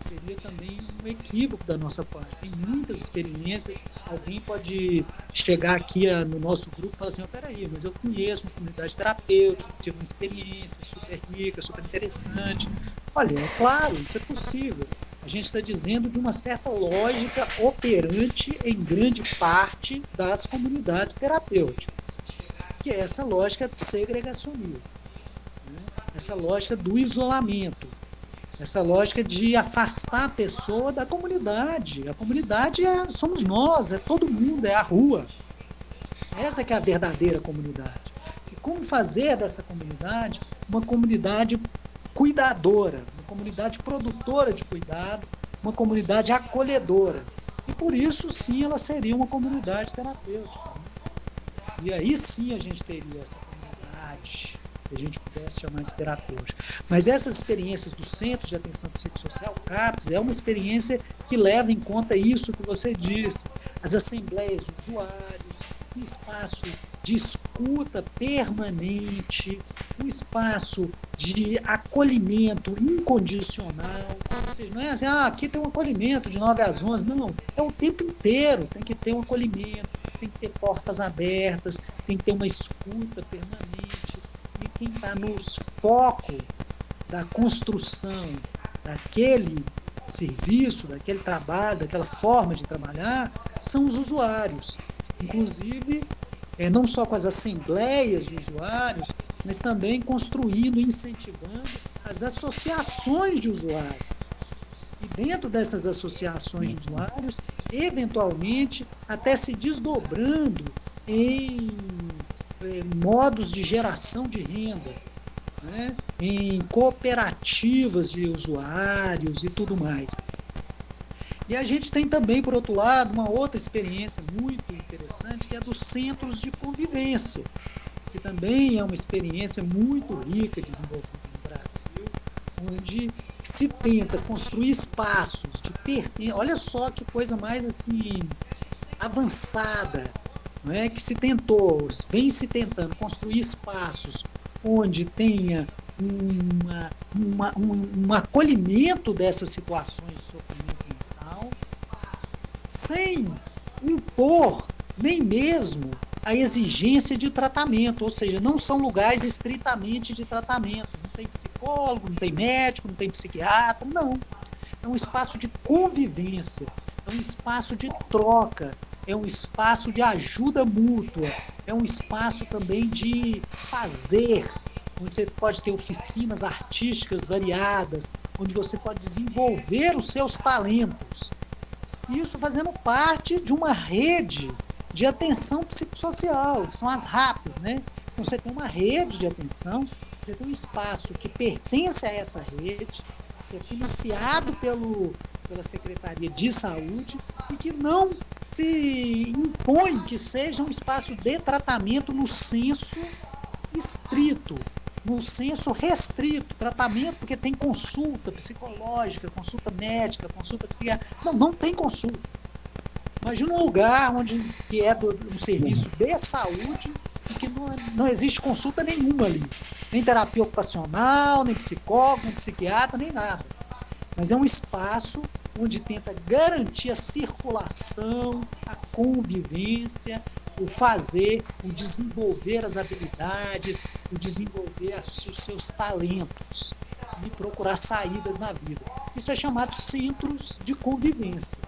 Seria também um equívoco da nossa parte. Tem muitas experiências. Alguém pode chegar aqui no nosso grupo e falar assim: peraí, mas eu conheço uma comunidade terapêutica, tive uma experiência super rica, super interessante. Olha, é claro, isso é possível. A gente está dizendo de uma certa lógica operante em grande parte das comunidades terapêuticas, que é essa lógica segregacionista, né? Essa lógica do isolamento, essa lógica de afastar a pessoa da comunidade. A comunidade somos nós, é todo mundo, é a rua. Essa que é a verdadeira comunidade. E como fazer dessa comunidade uma comunidade cuidadora, uma comunidade produtora de cuidado, uma comunidade acolhedora. E por isso, sim, ela seria uma comunidade terapêutica, né? E aí sim a gente teria essa comunidade que a gente pudesse chamar de terapêutica. Mas essas experiências do Centro de Atenção Psicossocial, CAPS, é uma experiência que leva em conta isso que você disse, as assembleias de usuários, um espaço de escuta permanente, um espaço de acolhimento incondicional. Ou seja, não é assim, aqui tem um acolhimento de 9 às 11, não, é o tempo inteiro, tem que ter um acolhimento, tem que ter portas abertas, tem que ter uma escuta permanente. E quem está no foco da construção daquele serviço, daquele trabalho, daquela forma de trabalhar, são os usuários. Inclusive, não só com as assembleias de usuários, mas também construindo e incentivando as associações de usuários. E dentro dessas associações de usuários, eventualmente, até se desdobrando em modos de geração de renda, né? Em cooperativas de usuários e tudo mais. E a gente tem também, por outro lado, uma outra experiência muito interessante, que é dos centros de convivência, que também é uma experiência muito rica desenvolvida no Brasil, onde se tenta construir espaços de pertença. Olha só que coisa mais assim avançada, não é? Que vem se tentando construir espaços onde tenha um acolhimento dessas situações de sofrimento mental, sem impor nem mesmo a exigência de tratamento, ou seja, não são lugares estritamente de tratamento, não tem psicólogo, não tem médico, não tem psiquiatra, não. É um espaço de convivência, é um espaço de troca, é um espaço de ajuda mútua, é um espaço também de fazer, onde você pode ter oficinas artísticas variadas, onde você pode desenvolver os seus talentos. Isso fazendo parte de uma rede de atenção psicossocial, que são as RAPs, né? Então você tem uma rede de atenção, você tem um espaço que pertence a essa rede, que é financiado pela Secretaria de Saúde e que não se impõe que seja um espaço de tratamento no senso estrito, no senso restrito, tratamento porque tem consulta psicológica, consulta médica, consulta psiquiátrica. Não tem consulta. Imagina um lugar que é um serviço de saúde e que não existe consulta nenhuma ali. Nem terapia ocupacional, nem psicólogo, nem psiquiatra, nem nada. Mas é um espaço onde tenta garantir a circulação, a convivência, o fazer, o desenvolver as habilidades, o desenvolver os seus talentos e procurar saídas na vida. Isso é chamado centros de convivência.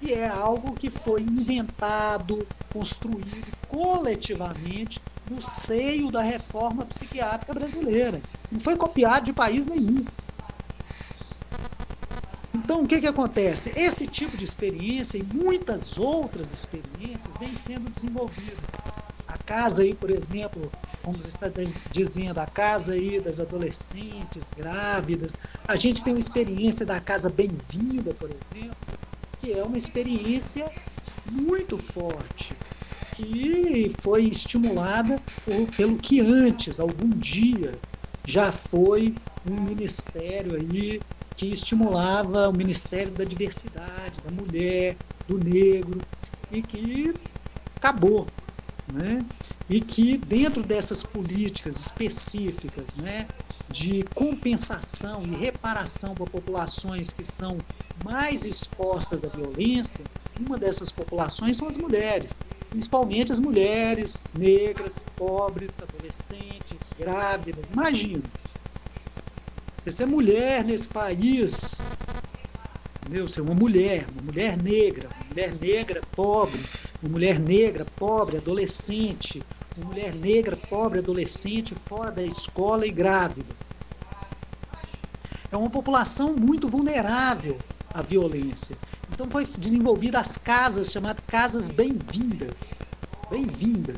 E é algo que foi inventado, construído coletivamente no seio da reforma psiquiátrica brasileira. Não foi copiado de país nenhum. Então, o que acontece? Esse tipo de experiência e muitas outras experiências vêm sendo desenvolvidas. A casa aí, por exemplo, como você está dizendo, a casa aí das adolescentes grávidas, a gente tem uma experiência da Casa Bem-vinda, por exemplo, que é uma experiência muito forte, que foi estimulada pelo que antes, algum dia, já foi um ministério aí que estimulava o Ministério da Diversidade, da Mulher, do Negro, e que acabou, né? E que dentro dessas políticas específicas, né, de compensação e reparação para populações que são mais expostas à violência, uma dessas populações são as mulheres, principalmente as mulheres negras, pobres, adolescentes, grávidas. Imagina, você é mulher nesse país, ser uma mulher negra, pobre, adolescente, uma mulher negra, pobre, adolescente, fora da escola e grávida. É uma população muito vulnerável à violência. Então foi desenvolvida as casas, chamadas Casas Bem-vindas. Bem-vinda.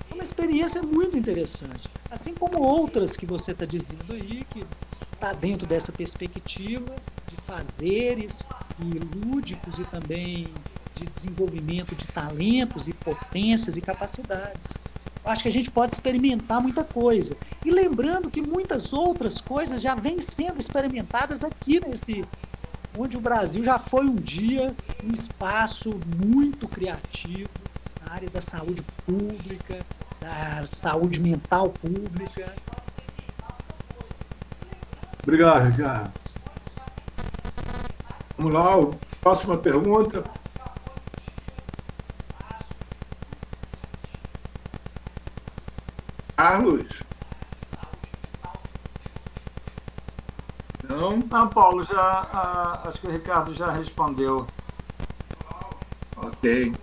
É uma experiência muito interessante. Assim como outras que você está dizendo aí, que está dentro dessa perspectiva de fazeres e lúdicos e também de desenvolvimento de talentos e potências e capacidades. Eu acho que a gente pode experimentar muita coisa. E lembrando que muitas outras coisas já vêm sendo experimentadas aqui onde o Brasil já foi um dia um espaço muito criativo na área da saúde pública, da saúde mental pública. Obrigado, Ricardo. Vamos lá, próxima pergunta. Carlos? Não? Não, Paulo, acho que o Ricardo já respondeu. Ok.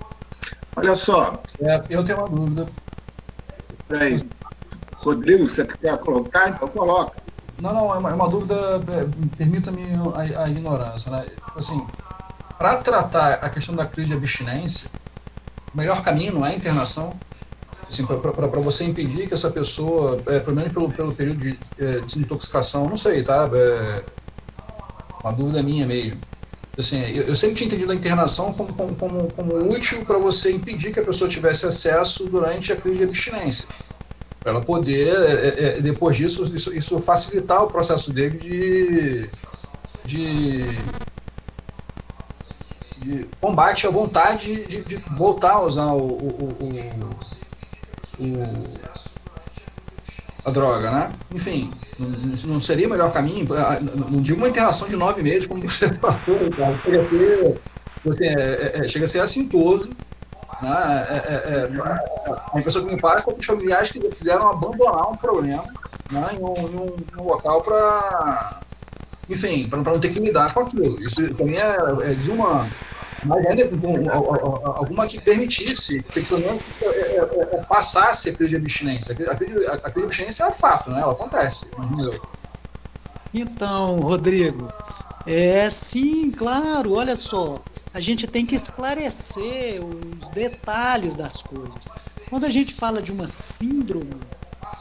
Olha só. Eu tenho uma dúvida. Peraí. Rodrigo, você quer colocar? Então coloca. Não, é uma dúvida, permita-me a ignorância, né? Assim, para tratar a questão da crise de abstinência, o melhor caminho não é a internação, assim, para você impedir que essa pessoa, pelo menos pelo período de desintoxicação, não sei, tá? Uma dúvida minha mesmo. Assim, eu sempre tinha entendido a internação como útil para você impedir que a pessoa tivesse acesso durante a crise de abstinência. Para ela poder, depois disso, isso facilitar o processo dele de combate à vontade de voltar a usar a droga, né? Enfim, não seria o melhor caminho, não digo uma internação de 9 meses, como você falou, cara. Chega a ser assintoso, né? A pessoa que me passa é os familiares que quiseram abandonar um problema, né, em um local para, enfim, para não ter que lidar com aquilo. Isso também é desumano. Mas ainda alguma que permitisse, que pelo menos passasse a crise de abstinência. A crise de abstinência é um fato, né? Ela acontece, imagina eu. Então, Rodrigo, sim, claro, olha só, a gente tem que esclarecer os detalhes das coisas. Quando a gente fala de uma síndrome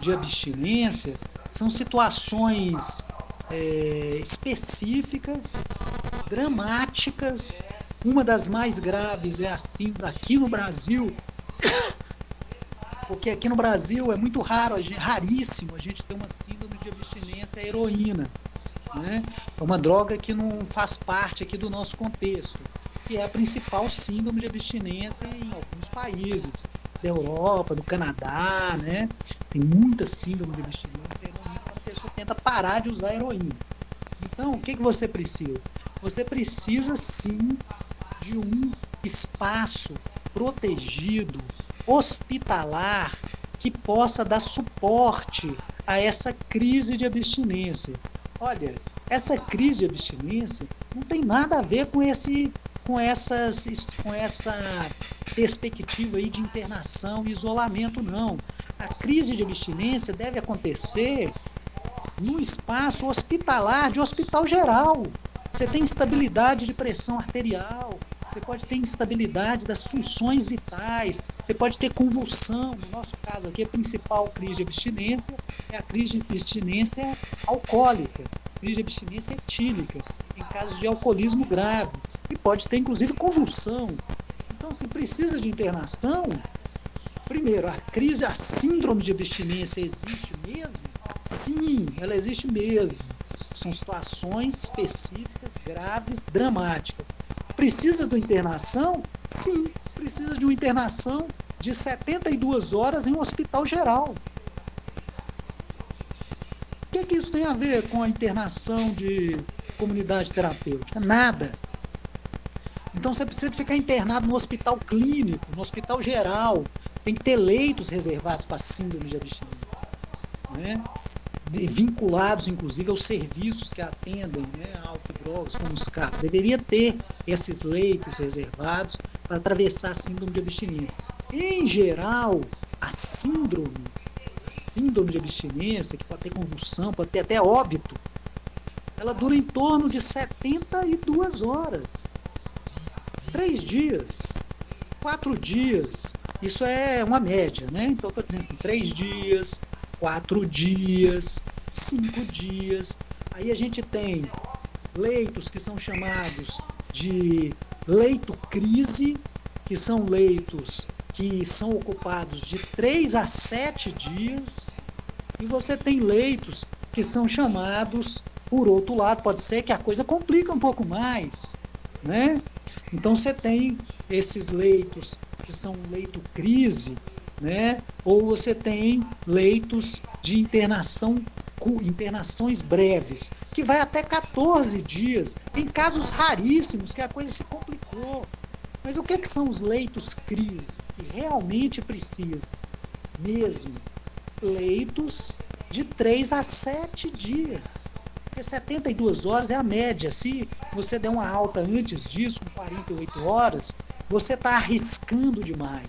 de abstinência, são situações específicas, dramáticas. Uma das mais graves é assim, aqui no Brasil, porque aqui no Brasil é muito raro, raríssimo a gente ter uma síndrome de abstinência à heroína, né? É uma droga que não faz parte aqui do nosso contexto, que é a principal síndrome de abstinência em alguns países da Europa, do Canadá, né? Tem muita síndrome de abstinência à heroína quando a pessoa tenta parar de usar heroína. Então, o que você precisa? Você precisa sim de um espaço protegido, hospitalar, que possa dar suporte a essa crise de abstinência. Olha, essa crise de abstinência não tem nada a ver com essa perspectiva aí de internação e isolamento, não. A crise de abstinência deve acontecer no espaço hospitalar, de hospital geral. Você tem instabilidade de pressão arterial, você pode ter instabilidade das funções vitais, você pode ter convulsão. No nosso caso aqui, a principal crise de abstinência é a crise de abstinência alcoólica, crise de abstinência etílica, em casos de alcoolismo grave. E pode ter, inclusive, convulsão. Então, se precisa de internação, primeiro, a síndrome de abstinência existe mesmo? Sim, ela existe mesmo. São situações específicas, graves, dramáticas. Precisa de uma internação? Sim, precisa de uma internação de 72 horas em um hospital geral. O que isso tem a ver com a internação de comunidade terapêutica? Nada. Então você precisa ficar internado no hospital clínico, no hospital geral. Tem que ter leitos reservados para síndrome de abstinência, né? Vinculados, inclusive, aos serviços que atendem, né, a álcool e drogas, como os CAPs. Deveria ter esses leitos reservados para atravessar a síndrome de abstinência. Em geral, a síndrome de abstinência, que pode ter convulsão, pode ter até óbito, ela dura em torno de 72 horas. 3 dias, 4 dias, isso é uma média, né? Então, estou dizendo assim, 3 dias, 4 dias, 5 dias. Aí a gente tem leitos que são chamados de leito crise, que são leitos que são ocupados de 3 a 7 dias, e você tem leitos que são chamados, por outro lado, pode ser que a coisa complica um pouco mais, né? Então você tem esses leitos que são leito crise, né? Ou você tem leitos de internações breves, que vai até 14 dias, em casos raríssimos que a coisa se complicou. Mas o que são os leitos crise? Que realmente precisa mesmo leitos de 3 a 7 dias. Porque 72 horas é a média. Se você der uma alta antes disso, com 48 horas, você está arriscando demais.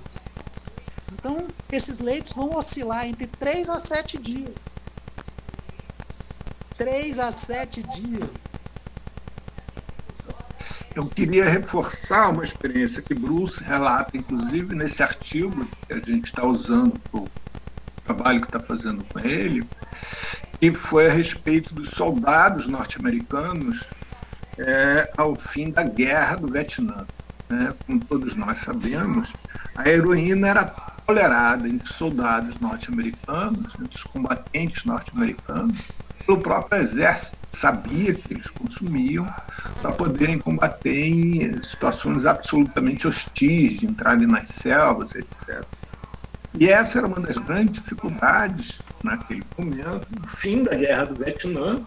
Então, esses leitos vão oscilar entre 3 a 7 dias. 3 a 7 dias. Eu queria reforçar uma experiência que Bruce relata, inclusive, nesse artigo que a gente está usando para o trabalho que está fazendo com ele, que foi a respeito dos soldados norte-americanos ao fim da guerra do Vietnã. Né? Como todos nós sabemos, a heroína era tolerada entre soldados norte-americanos, entre os combatentes norte-americanos, pelo próprio exército. Sabia que eles consumiam para poderem combater em situações absolutamente hostis, de entrarem nas selvas, etc. E essa era uma das grandes dificuldades naquele momento, no fim da guerra do Vietnã,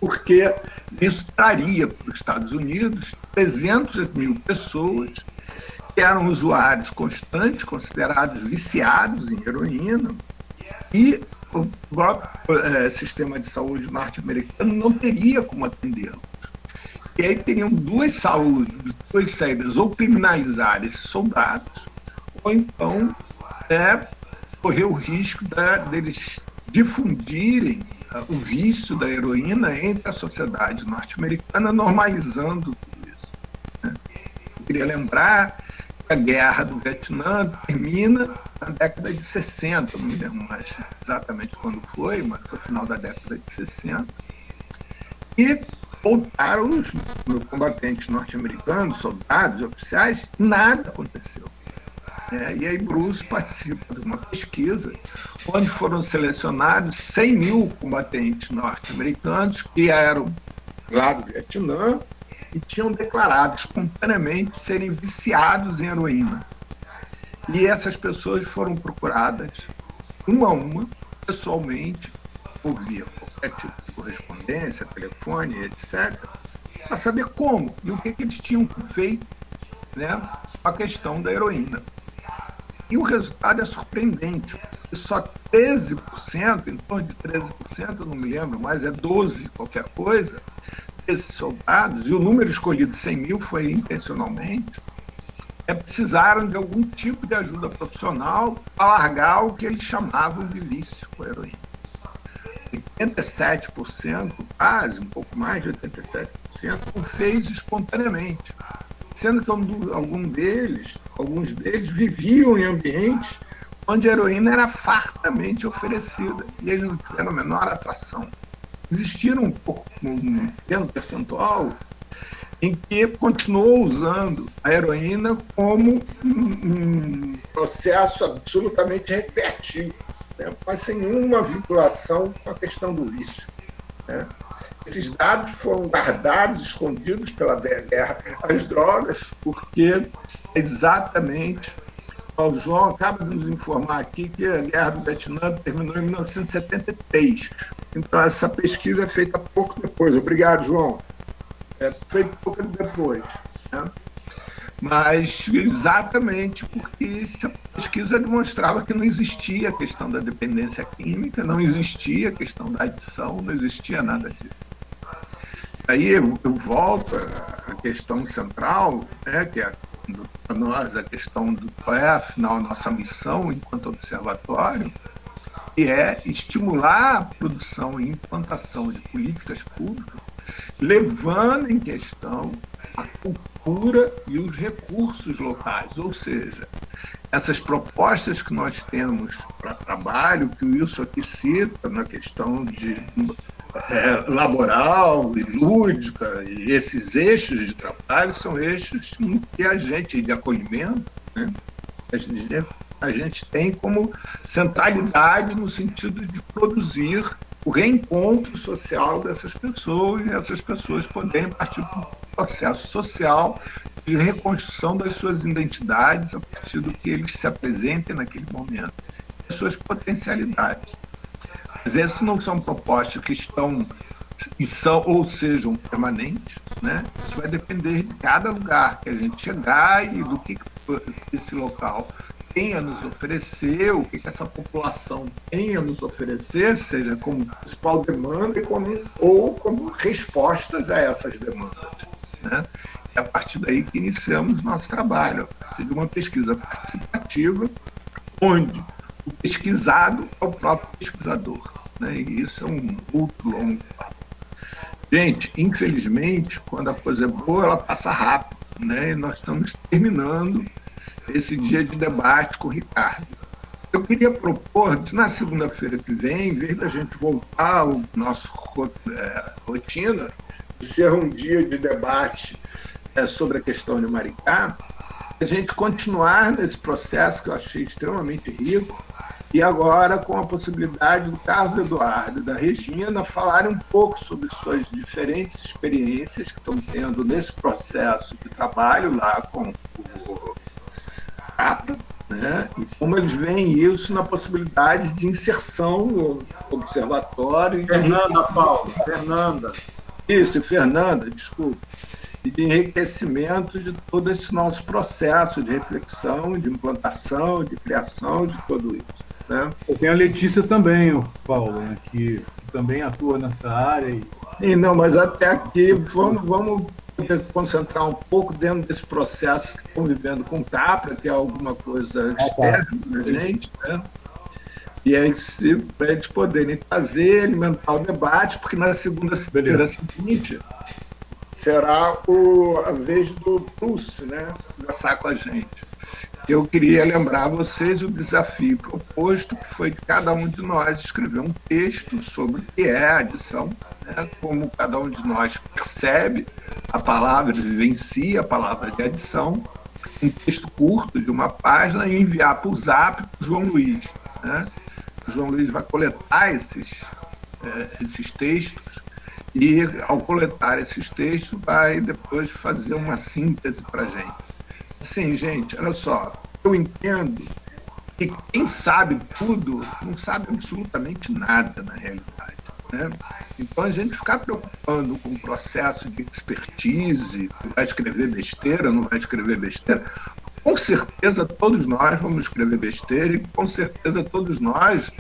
porque isso traria para os Estados Unidos 300 mil pessoas que eram usuários constantes, considerados viciados em heroína, e o próprio sistema de saúde norte-americano não teria como atendê-los. E aí teriam duas saídas, ou criminalizar esses soldados, ou então correr o risco deles difundirem o vício da heroína entre a sociedade norte-americana, normalizando tudo isso. Né? queria lembrar que a guerra do Vietnã termina na década de 60, não me lembro mais exatamente quando foi, mas foi no final da década de 60. E voltaram os combatentes norte-americanos, soldados, oficiais, nada aconteceu. E aí Bruce participa de uma pesquisa onde foram selecionados 100 mil combatentes norte-americanos que eram lá do Vietnã e tinham declarado espontaneamente serem viciados em heroína. E essas pessoas foram procuradas, uma a uma, pessoalmente, por via qualquer tipo de correspondência, telefone, etc., para saber como e o que eles tinham feito, né, com a questão da heroína. E o resultado é surpreendente. Só 13%, em torno de 13%, eu não me lembro, mas é 12% qualquer coisa, desses soldados, e o número escolhido 100 mil foi intencionalmente, precisaram de algum tipo de ajuda profissional para largar o que eles chamavam de vício com a heroína. 87%, quase, um pouco mais de 87%, o fez espontaneamente, sendo que alguns deles viviam em ambientes onde a heroína era fartamente oferecida e eles não tiveram a menor atração. Existiram um pequeno percentual em que continuou usando a heroína como um processo absolutamente recreativo, né, mas sem nenhuma vinculação com a questão do vício, né. Esses dados foram guardados, escondidos pela guerra às drogas, porque exatamente o João acaba de nos informar aqui que a guerra do Vietnã terminou em 1973. Então, essa pesquisa é feita pouco depois. Obrigado, João. Feito pouco depois, né? Mas exatamente porque essa pesquisa demonstrava que não existia a questão da dependência química, não existia a questão da adição, não existia nada disso. Aí eu volto à questão central, né, que é para nós a questão do qual é, afinal, a nossa missão enquanto observatório, que é estimular a produção e implantação de políticas públicas, levando em questão a cultura e os recursos locais, ou seja, essas propostas que nós temos para trabalho, que o Wilson aqui cita, na questão de laboral e lúdica, e esses eixos de trabalho são eixos em que a gente, de acolhimento, né, a gente tem como centralidade no sentido de produzir o reencontro social dessas pessoas e essas pessoas poderem partir para um processo social de reconstrução das suas identidades a partir do que eles se apresentem naquele momento, as suas potencialidades. Mas essas não são propostas que estão ou sejam permanentes, né? Isso vai depender de cada lugar que a gente chegar e do que esse local tem a nos oferecer, o que essa população tem a nos oferecer, seja como principal demanda ou como respostas a essas demandas, né? É a partir daí que iniciamos nosso trabalho, a partir de uma pesquisa participativa, onde o pesquisado é o próprio pesquisador, né? E isso é um muito longo papo. Gente, infelizmente, quando a coisa é boa, ela passa rápido, né? E nós estamos terminando esse dia de debate com o Ricardo. Eu queria propor, na segunda-feira que vem, em vez da gente voltar ao nosso rotina, ser um dia de debate sobre a questão de Maricá, a gente continuar nesse processo que eu achei extremamente rico, e agora com a possibilidade do Carlos Eduardo e da Regina falarem um pouco sobre suas diferentes experiências que estão tendo nesse processo de trabalho lá com o CAPA, né? E como eles veem isso na possibilidade de inserção no observatório. Fernanda. Isso, Fernanda, desculpa. E de enriquecimento de todo esse nosso processo de reflexão, de implantação, de criação, de tudo isso, né? Eu tenho a Letícia também, Paulo, né, que também atua nessa área. Não, mas até aqui, vamos concentrar um pouco dentro desse processo que estão vivendo com o CAPRA, que é alguma coisa externa da gente, né? E aí, para eles poderem trazer, alimentar o debate, porque na segunda-feira seguinte será a vez do Plus, né, conversar com a gente. Eu queria lembrar a vocês o desafio proposto, que foi de cada um de nós escrever um texto sobre o que é a adição, né, como cada um de nós percebe a palavra, vivencia a palavra de adição, um texto curto de uma página e enviar para o Zap para o João Luiz. Né? O João Luiz vai coletar esses textos e, ao coletar esses textos, vai depois fazer uma síntese para a gente. Assim, gente, olha só, eu entendo que quem sabe tudo não sabe absolutamente nada na realidade. Né? Então, a gente ficar preocupando com o processo de expertise, vai escrever besteira, não vai escrever besteira, com certeza todos nós vamos escrever besteira e com certeza todos nós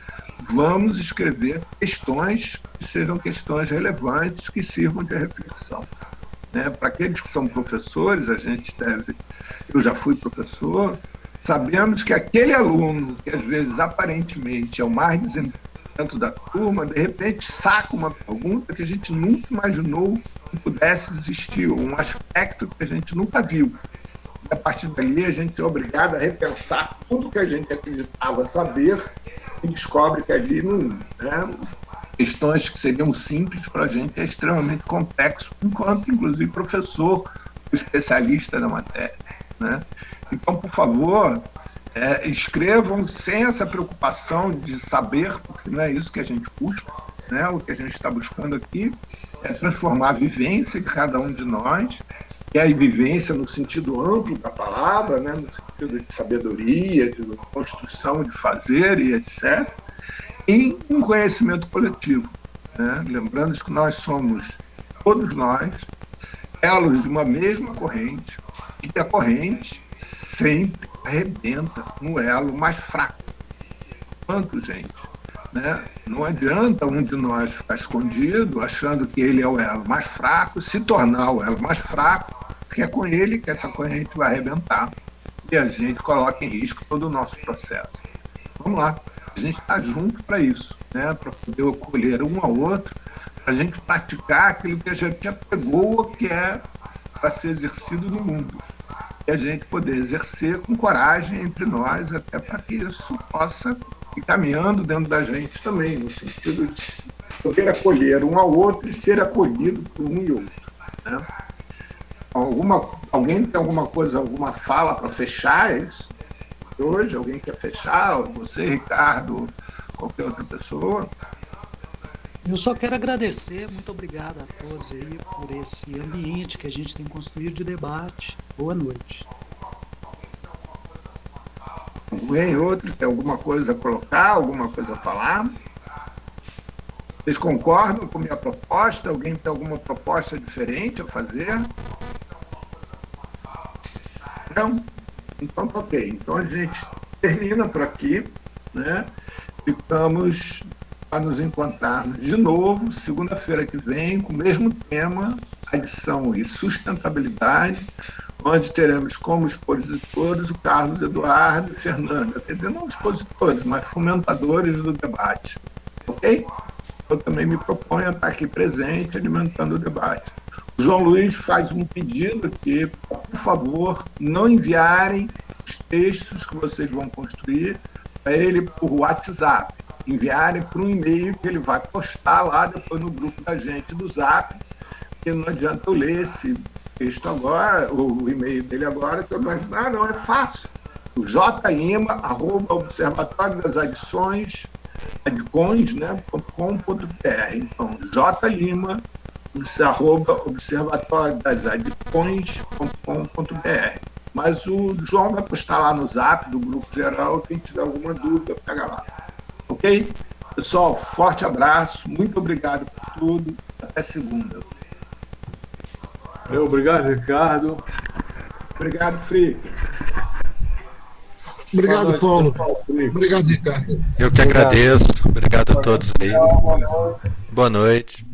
vamos escrever questões que sejam questões relevantes, que sirvam de reflexão. Né? Para aqueles que são professores, eu já fui professor, sabemos que aquele aluno que às vezes aparentemente é o mais desempenhado da turma, de repente saca uma pergunta que a gente nunca imaginou que pudesse existir, um aspecto que a gente nunca viu. E a partir dali a gente é obrigado a repensar tudo que a gente acreditava saber e descobre que ali questões que seriam simples para a gente é extremamente complexo, enquanto inclusive professor, especialista da matéria. Né? Então, por favor, escrevam sem essa preocupação de saber, porque não é isso que a gente busca. Né? O que a gente está buscando aqui é transformar a vivência de cada um de nós, que é a vivência no sentido amplo da palavra, né? No sentido de sabedoria, de construção de fazer e etc., em um conhecimento coletivo. Né? Lembrando que nós somos, todos nós, elos de uma mesma corrente, e que a corrente sempre arrebenta no elo mais fraco. Quanto, gente? Né? Não adianta um de nós ficar escondido, achando que ele é o elo mais fraco, se tornar o elo mais fraco, porque é com ele que essa corrente vai arrebentar. E a gente coloca em risco todo o nosso processo. Vamos lá, a gente está junto para isso, né? Para poder acolher um ao outro, para a gente praticar aquilo que a gente já pegou, que é para ser exercido no mundo. E a gente poder exercer com coragem entre nós, até para que isso possa ir caminhando dentro da gente também, no sentido de poder acolher um ao outro e ser acolhido por um e outro. Né? Alguém tem alguma coisa, alguma fala para fechar isso? Hoje, alguém quer fechar? Você, Ricardo, qualquer outra pessoa? Eu só quero agradecer, muito obrigado a todos aí por esse ambiente que a gente tem construído de debate. Boa noite. Alguém outro tem alguma coisa a colocar, alguma coisa a falar? Vocês concordam com a minha proposta? Alguém tem alguma proposta diferente a fazer? Não? Então tá ok. Então a gente termina por aqui, né? Ficamos a nos encontrarmos de novo, segunda-feira que vem, com o mesmo tema, adição e sustentabilidade, onde teremos como expositores o Carlos Eduardo e Fernanda, quer dizer, não expositores, mas fomentadores do debate. Ok? Eu também me proponho a estar aqui presente, alimentando o debate. O João Luiz faz um pedido aqui, por favor, não enviarem os textos que vocês vão construir para ele por WhatsApp. Enviarem para um e-mail que ele vai postar lá depois no grupo da gente do Zap, porque não adianta eu ler esse texto agora, o e-mail dele agora, que eu vou imaginar, não, é fácil. O jlima@observatoriodasadicões, né, .com.br. Então, jlima@observatoriodasadicões.com.br. Mas o João vai postar lá no Zap do grupo geral, quem tiver alguma dúvida, pega lá. Ok? Pessoal, forte abraço, muito obrigado por tudo, até segunda. Obrigado, Ricardo. Obrigado, Frick. Obrigado, Paulo. Obrigado, Ricardo. Eu que agradeço. Obrigado a todos aí. Boa noite.